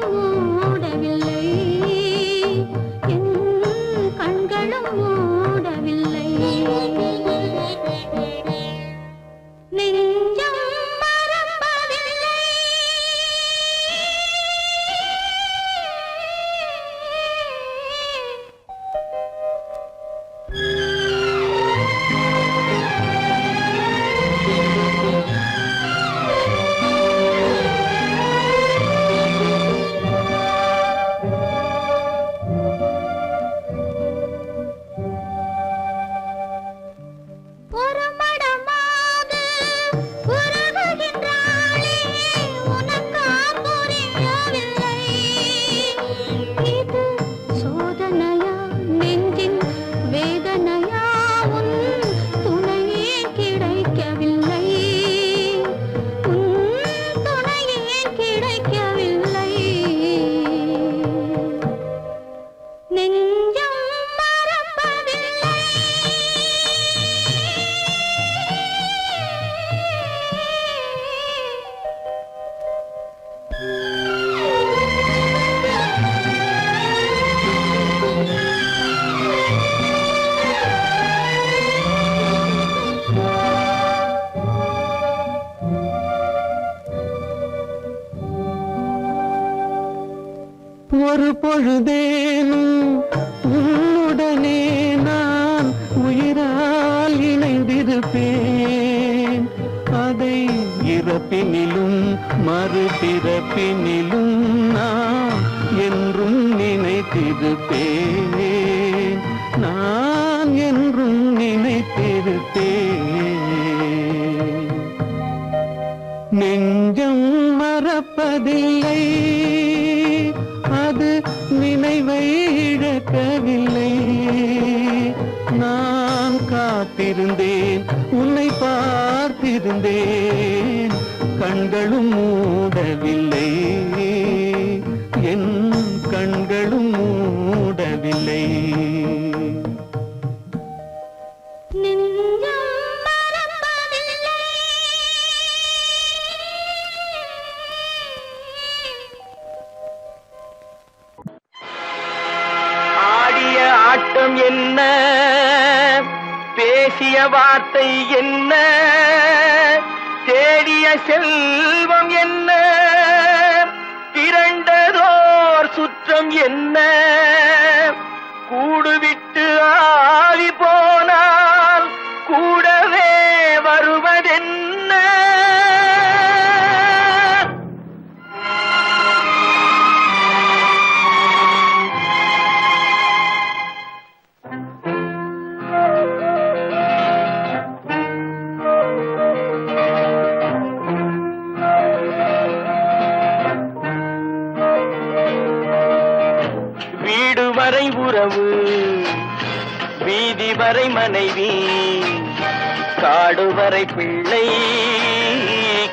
ஒரு பொழுதேனும் உன்னுடனே நான் உயிரால் இணைந்திருப்பேன். அதை இறப்பினிலும் மறுபிறப்பினிலும் நான் என்றும் நினைத்திருப்பேன். நான் என்றும் நினைத்திருப்பேன். நெஞ்சம் மறப்பதில்லை, அது நினைவை இழக்கவில்லை. நான் காத்திருந்தேன், உன்னை பார்த்திருந்தேன், கண்களும் மூடவில்லை, என் கண்களும் மூடவில்லை. ஆடிய ஆட்டம் என்ன, பேசிய வார்த்தை என்ன, தேடிய செல்வம் என்ன, திரண்டதோர் சுற்றம் என்ன, கூடுவிட்டு ஆவி போனால் கூடவே வருவதென்ன. வீடு வரை உறவு, வீதி வரை மனைவி, காடு வரை பிள்ளை,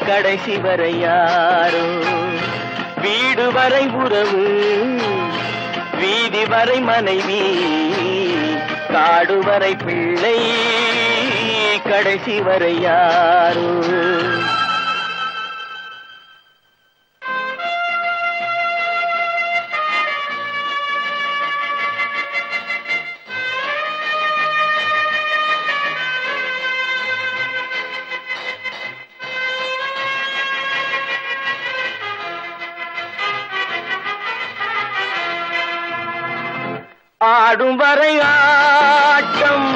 கடைசி வரை யாரோ. வீடு வரை உறவு, வீதி வரை மனைவி, காடு வரை பிள்ளை, கடைசி வரை யாரோ. ஆடும் வரை ஆட்டம்,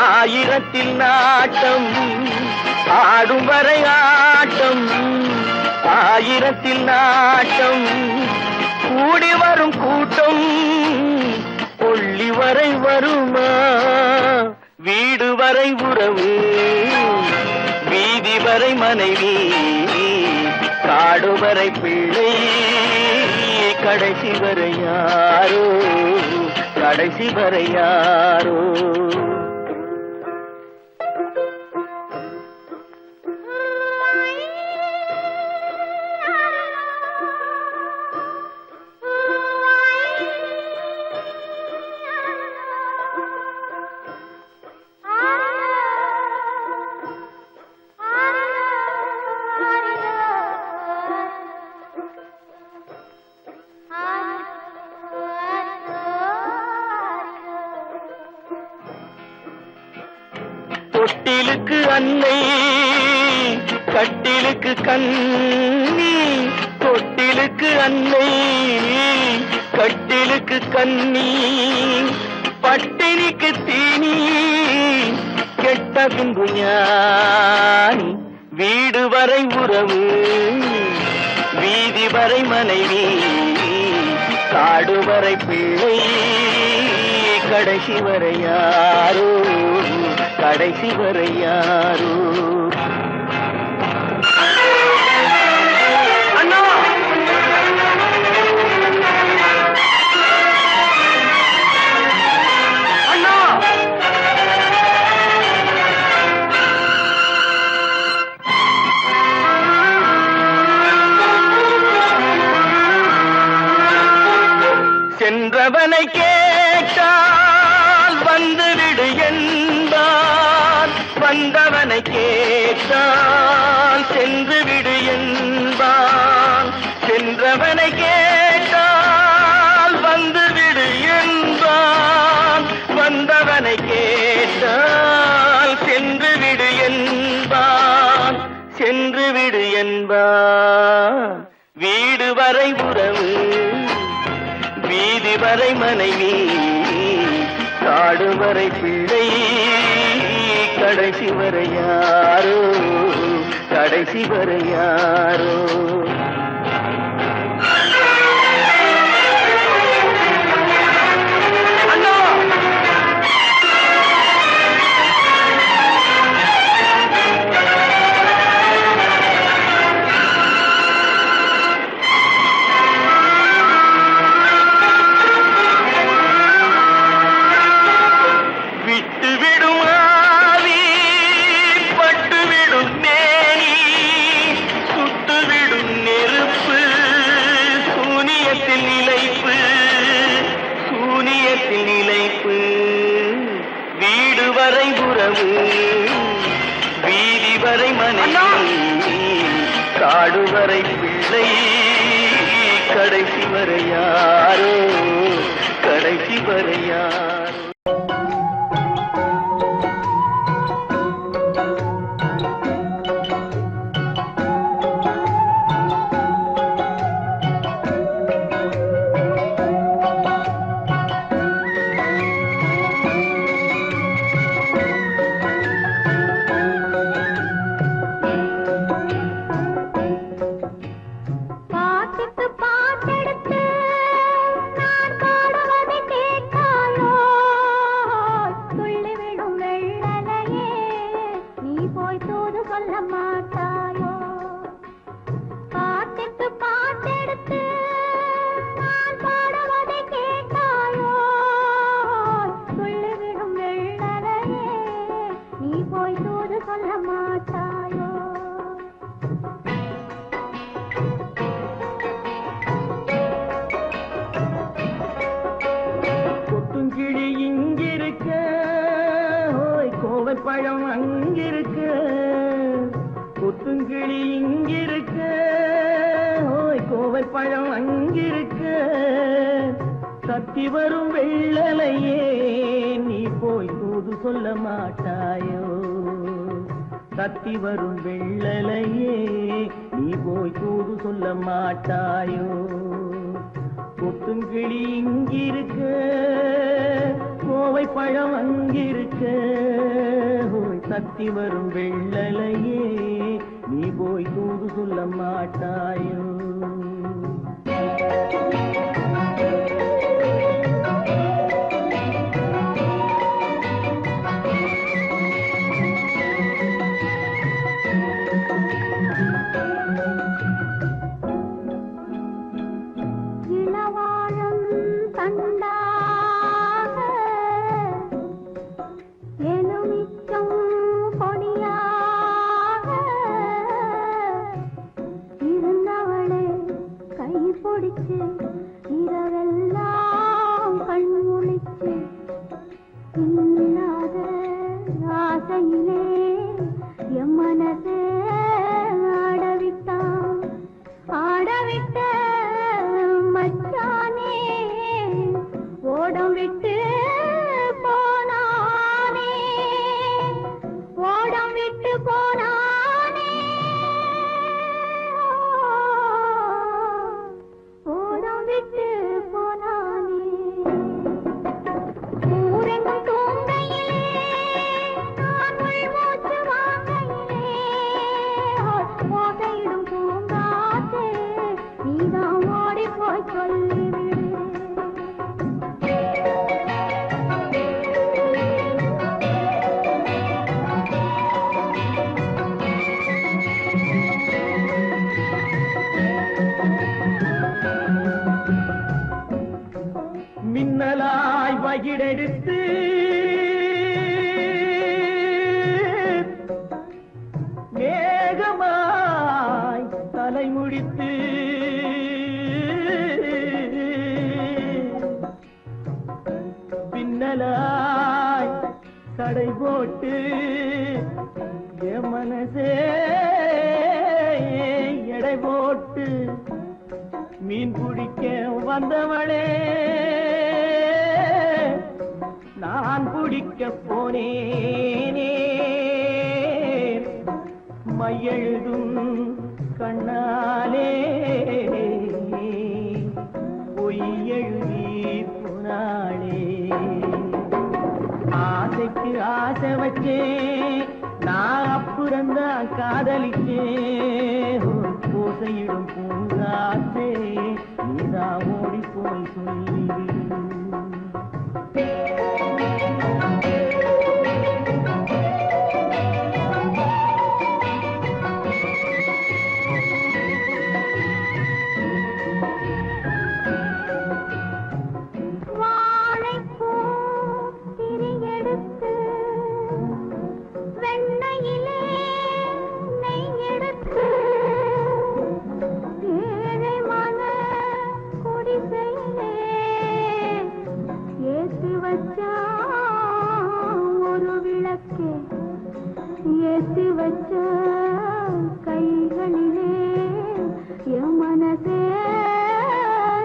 ஆயிரத்தில் நாட்டம். ஆடும் வரை ஆட்டம், ஆயிரத்தில் நாட்டம். கூடி வரும் கூட்டம் கொள்ளி வரை வருமா. வீடு வரை உறவு, வீதி வரை மனைவி, காடு வரை பிள்ளை, கடைசி வரை யாரோ, கடைசி வரை யாரோ. தொட்டிலுக்கு அன்னை, கட்டிலுக்கு கண்ணி. தொட்டிலுக்கு அன்னை, கட்டிலுக்கு கண்ணி. பட்டினிக்கு தீனி, கெட்ட பின்பு ஞானி. வீடு வரை உறவு, வீதி வரை மனைவி, காடு வரை பிள்ளை, கடைசி வரை யாரோ, கடைசி வரை யாரோ. அண்ணா, அண்ணா, சென்றவனை கேட்டால் வந்துவிடு என்பான், வந்தவனை கேட்டால் சென்று விடு என்பான். சென்றவனை கேட்டால் வந்துவிடு என்பான், வந்தவனை கேட்டால் சென்று விடு என்பான், சென்று விடு என்பான். வீடு வரை உறவு, வீதி வரை மனைவி காடு வரை பிள்ளை கடைசி வரை யாரோ கடைசி வரை யாரோ வீதி வரை மனைவி காடு வரை பிள்ளை கடைசி வரை யாரோ கடைசி வரை யாரோ பழம் அங்கிருக்க கொத்துங்கிளி இங்கிருக்க ஓய் கோவை பழம் அங்கிருக்க சத்தி வரும் வெள்ளலையே நீ போய் தூது சொல்ல மாட்டாயோ சத்தி வரும் வெள்ளலையே நீ போய் தூது சொல்ல மாட்டாயோ கொத்துங்கிளி இங்கிருக்க கோவை பழம் அங்கிருக்க சத்தி வரும் வெள்ளலையே நீ போய் தூது சொல்ல மாட்டாயோ இரவெல்லாம் கண்முழிச்சு இல்லாத ஆசையிலே என் மனசே ஆடவிட்ட மச்சானே ஓடம் விட்டு போனானே ஓடம் விட்டு போனானே மின்னலாய் வகிடெடுத்து மேகமாய் தலைமுடித்து பின்னலாய் தடை போட்டு என் மனசே எடை போட்டு மீன் பிடிக்க வந்தவளே நான் பிடிக்க போனேனே மையெழுதும் கண்ணாலே பொய் எழுதி ஓசையிடும் பூங்காற்றே நீதா ஓடி போய் சொல்லிடு. ஏத்தி வச்ச கைகளிலே என் மனசே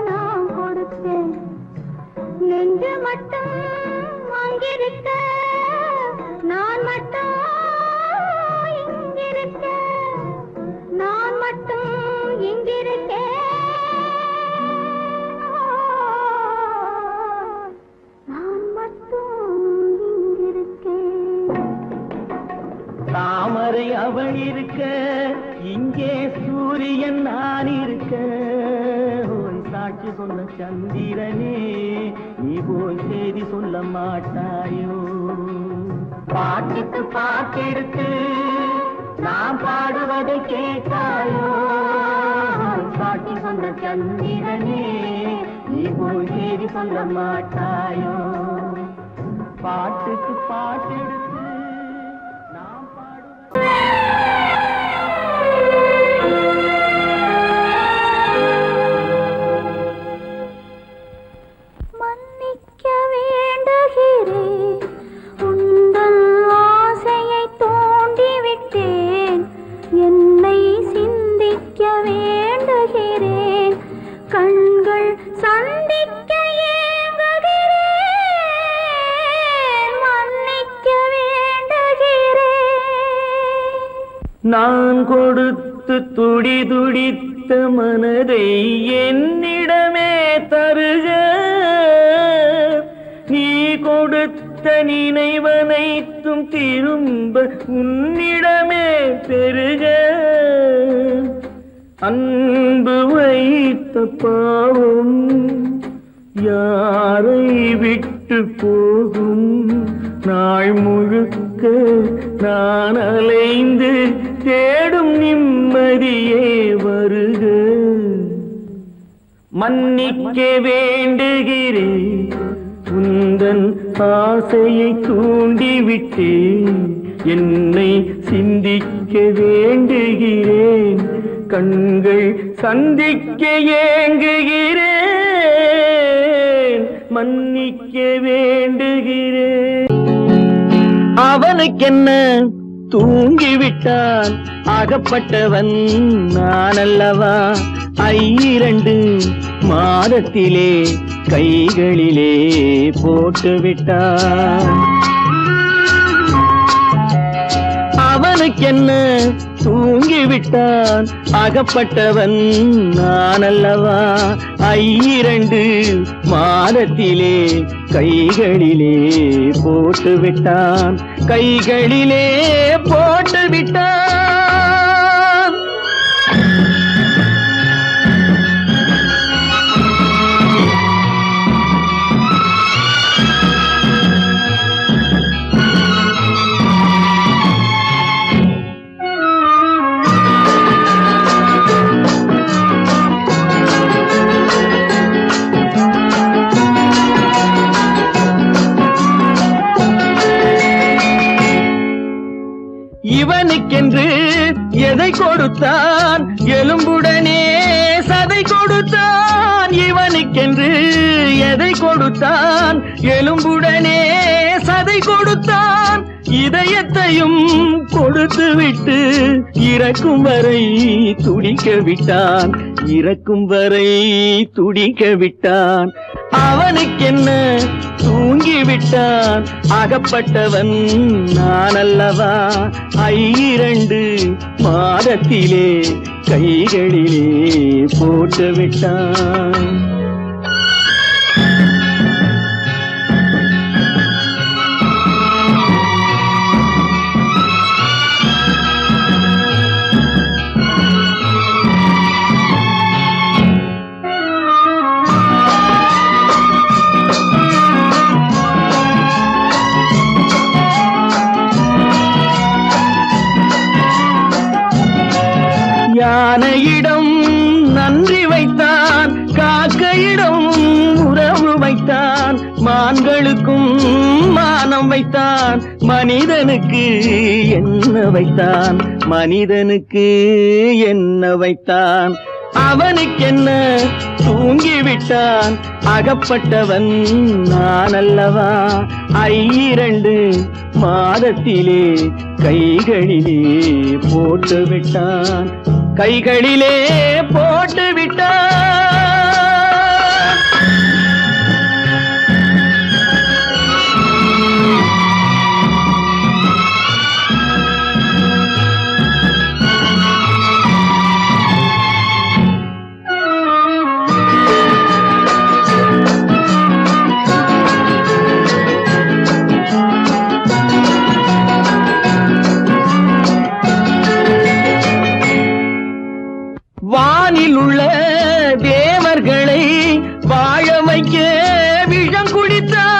நான் கொடுத்தேன். நெஞ்சு மட்டும் அங்கிருக்க, நான் மட்டும் இங்கிருக்க, நான் மட்டும் இங்கிருக்கேன். தாமரை அவள் இருக்க, இங்கே சூரியன் நான் இருக்க. ஓய் சாட்சி சொன்ன சந்திரனே, நீ போய் செய்தி சொல்ல மாட்டாயோ? பாட்டுக்கு பாட்டெடுத்து நான் பாடுவதை கேட்டாயோ? சாட்சி சொன்ன சந்திரனே, நீ போய் செய்தி சொல்ல மாட்டாயோ? பாட்டுக்கு பாட்டெடுத்து மன்னிக்க வேண்டுகிறேன், உந்தன் ஆசையை தூண்டிவிட்டேன். என்னை சிந்திக்க வேண்டுகிறேன், கண்கள் சந்திக்க ஏங்குகிறேன். மன்னிக்க வேண்டுகிறேன். நான் கொடுத்து துடி துடித்த மனதை என்னிடமே தருக. நீ கொடுத்த நினைவனைத்தும் திரும்ப உன்னிடமே பெருக. அன்பு வைத்த பாவம் யாரை விட்டு போகும்? நாள் முழுக்க நான் அலைந்து தேடும் நிம்மதியே வருக. மன்னிக்க வேண்டுகிறேன், உந்தன் ஆசையை தூண்டிவிட்டேன். என்னை சிந்திக்க வேண்டுகிறேன், கண்கள் சந்திக்க ஏங்குகிறேன். மன்னிக்க வேண்டுகிறேன். அவனுக்கென்ன தூங்கிவிட்டான், அகப்பட்டவன் நான் அல்லவா? 2 மாதத்திலே கைகளிலே போட்டுவிட்டான். அவனுக்கென்ன தூங்கிவிட்டான், அகப்பட்டவன் நான் அல்லவா? 2 மாதத்திலே கைகளிலே போட்டுவிட்டான், கைகளிலே போட்டுவிட்டான். இவனுக்கென்று எதை கொடுத்தான், எலும்புடனே சதை கொடுத்தான். இவனுக்கென்று எதை கொடுத்தான், எலும்புடனே சதை கொடுத்தான். இதயத்தையும் கொடுத்து விட்டு இறக்கும் வரை துடிக்க விட்டான், இறக்கும் வரை துடிக்க விட்டான். அவனுக்கென்ன தூங்கிவிட்டான், அகப்பட்டவன் நான் அல்லவா? 2 மாதத்திலே கைகளிலே போட்டுவிட்டான். எல்லாம் வைத்தான் மனிதனுக்கு என்ன வைத்தான் மனிதனுக்கு என்ன வைத்தான் அவனுக்கென்ன தூங்கிவிட்டான் அகப்பட்டவன் நான் அல்லவா 2 மாதத்திலே கைகளிலே போட்டு விட்டான் கைகளிலே போட்டு விட்டான் வானில் உள்ள தேவர்களை வாழ வைக்க விஷம் குடித்தான்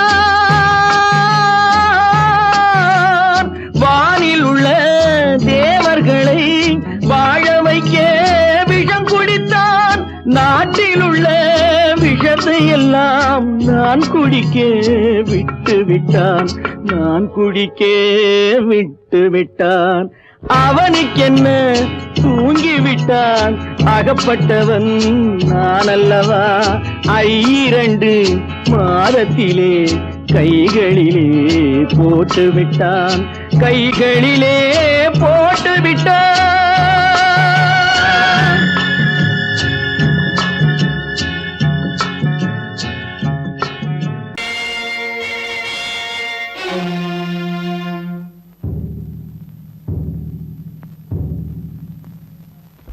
வானில் உள்ள தேவர்களை வாழ வைக்க விஷம் குடித்தான் நாட்டில் உள்ள விஷத்தை எல்லாம் நான் குடிக்க விட்டு விட்டான் நான் குடிக்க விட்டு விட்டான் அவனுக்கென்ன தூங்கிவிட்டான் அகப்பட்டவன் நான் அல்லவா 2 மாதத்திலே கைகளிலே போட்டு விட்டான் கைகளிலே போட்டு விட்டான்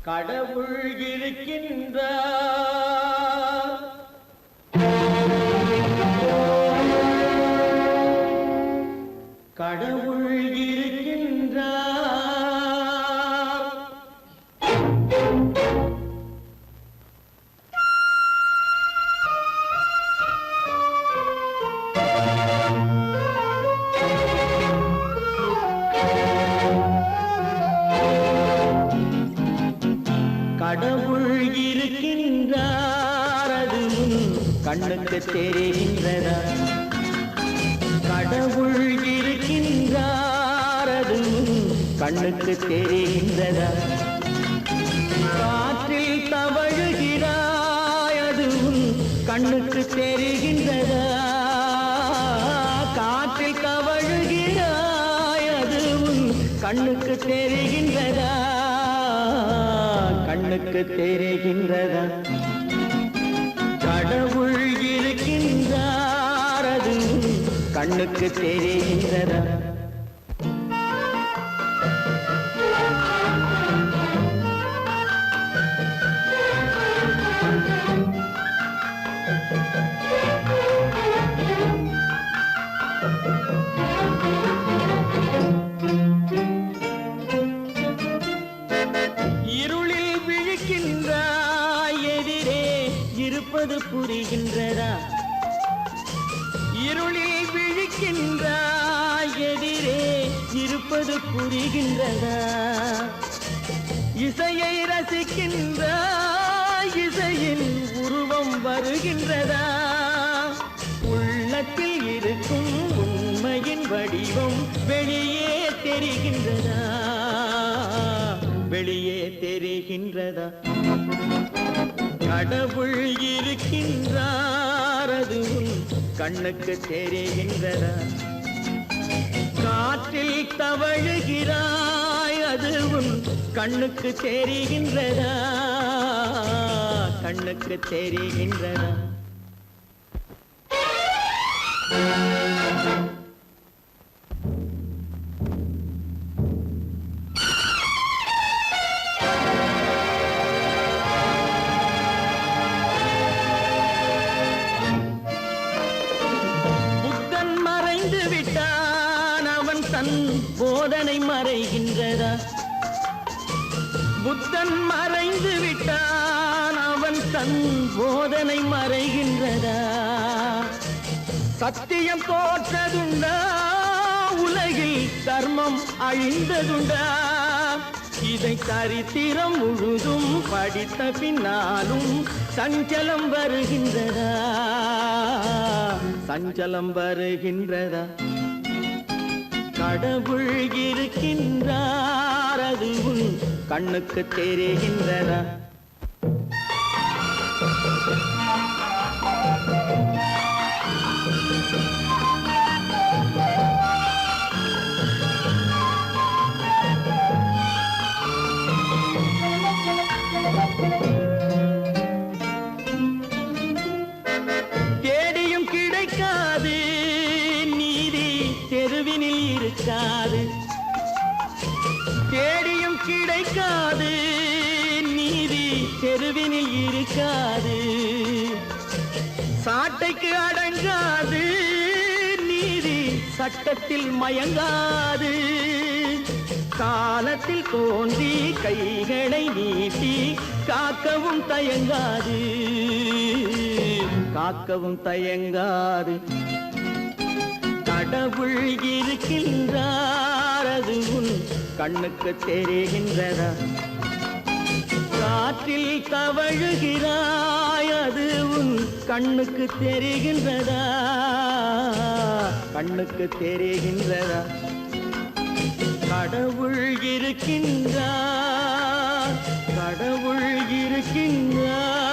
கடவுள் இருக்கின்றார் கடவுள் இருக்கின்றார் கடவுள் இருக்கின்றார் அது கண்ணுக்கு தெரிகின்றதா கடவுள் இருக்கின்றார் அது கண்ணுக்கு தெரிகின்றதா காற்றில் தவழுகிறாய் அது கண்ணுக்கு தெரிகின்றதா காற்றில் தவழுகிறாய் அது கண்ணுக்கு தெரிகின்றதா கண்ணுக்கு தெரிகின்றதா கடவுள் இருக்கின்றார் அது கண்ணுக்கு தெரிகின்றதா இருப்பது புரிகின்றதா இருளில் விழிக்கின்றாய் எதிரே இருப்பது புரிகின்றதா இசையை ரசிக்கின்றாய் இசையின் உருவம் வருகின்றதா உள்ளத்தில் இருக்கும் உண்மையின் வடிவம் வெளியே தெரிகின்றதா வெளியே தெரிகின்றதா கடவுள் இருக்கின்றார் அது கண்ணுக்கு தெரிகின்றதா காற்றில் தவழுகிறாய் அது கண்ணுக்கு தெரிகின்றதா கண்ணுக்கு தெரிகின்றதா போதனை மறைகின்றதா புத்தன் மறைந்து விட்டான் அவன் தன் போதனை மறைகின்றதா சத்தியம் தோற்றதுண்டா உலகில் தர்மம் அழிந்ததுண்டா இதை சரித்திரம் முழுதும் படித்த பின்னாலும் சஞ்சலம் வருகின்றதா சஞ்சலம் வருகின்றதா கடவுள் இருக்கின்றார் அது உன் கண்ணுக்கு தெரிகின்றதா? தேடியும் கிடைக்காது நீதி தெருவினில் இருக்காது. தேடியும் கிடைக்காது நீதி தெருவினில் இருக்காது. சாட்டைக்கு அடங்காது நீதி சட்டத்தில் மயங்காது. காலத்தில் தோன்றி கைகளை நீட்டி காக்கவும் தயங்காது, காக்கவும் தயங்காது. கடவுள் இருக்கின்றார் அது உன் கண்ணுக்கு தெரிகின்றதா? காற்றில் தவழுகிறாய் அது உன் கண்ணுக்கு தெரிகின்றதா? கண்ணுக்கு தெரிகின்றதா? கடவுள் இருக்கின்றார், கடவுள் இருக்கின்றார்,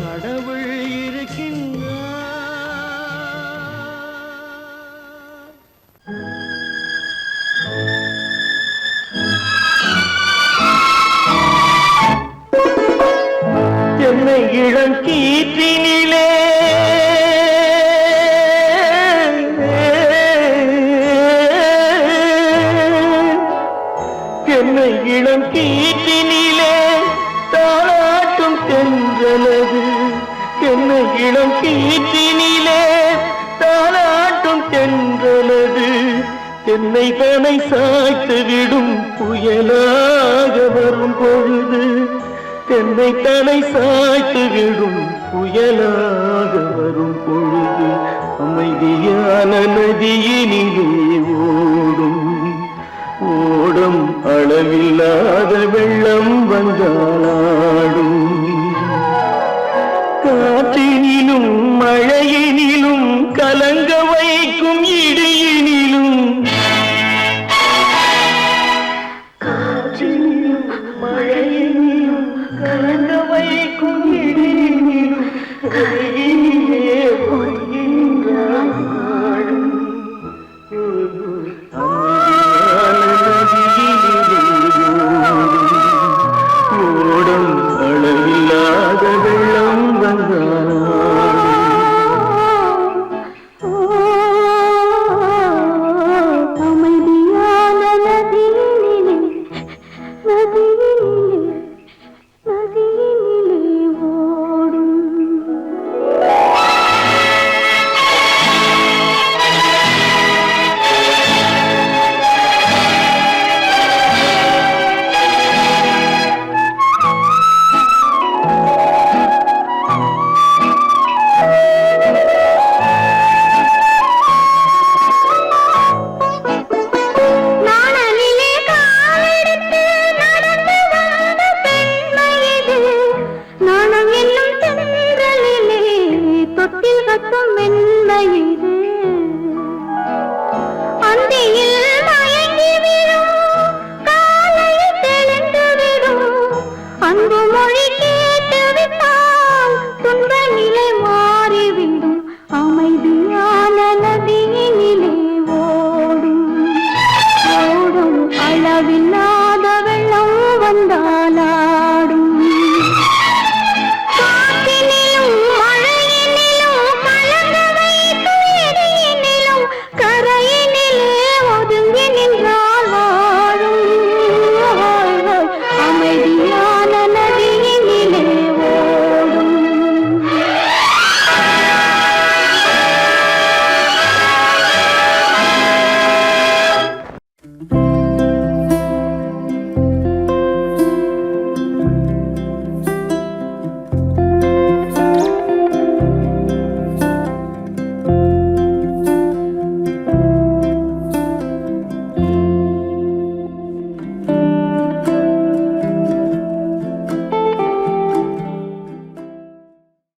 கடவுள் இருக்கின்றார். என்னை இளம் கீற்றினிலே என்னை இளம் கீற்றினிலே தாளாட்டும் தென்றலது. என்னை இளம் கீற்றினிலே தாளாட்டும் தென்றலது. என்னை தனை சாய்த்து விடும் புயலாக வரும் பொழுது. என்னை தனை சாய்த்து விடும் புயலாக வரும் பொழுது. அமைதியான நதியினிலே ஓடும் ஓடும் அளவில்லாத வெள்ளம் வந்தாடும். காற்றினிலும் மழையினிலும் கலங்க வைக்கும் இடியினிலும். காற்றினிலும் மழையினிலும் கலங்க வைக்கும் இடியினிலும் கையினிலே ஒருங்கின்றான் நாடும். ஓடும் அளவில்லாத வெள்ளம் அமைதியான நதியினிலே நதியினிலே நதியினிலே ஓடும். நாணலிலே காலெடுத்து நடந்து வந்த பெண்மை இது. நாணம் என்னும் தென்றலிலே தொட்டில் கட்டும் மென்மையே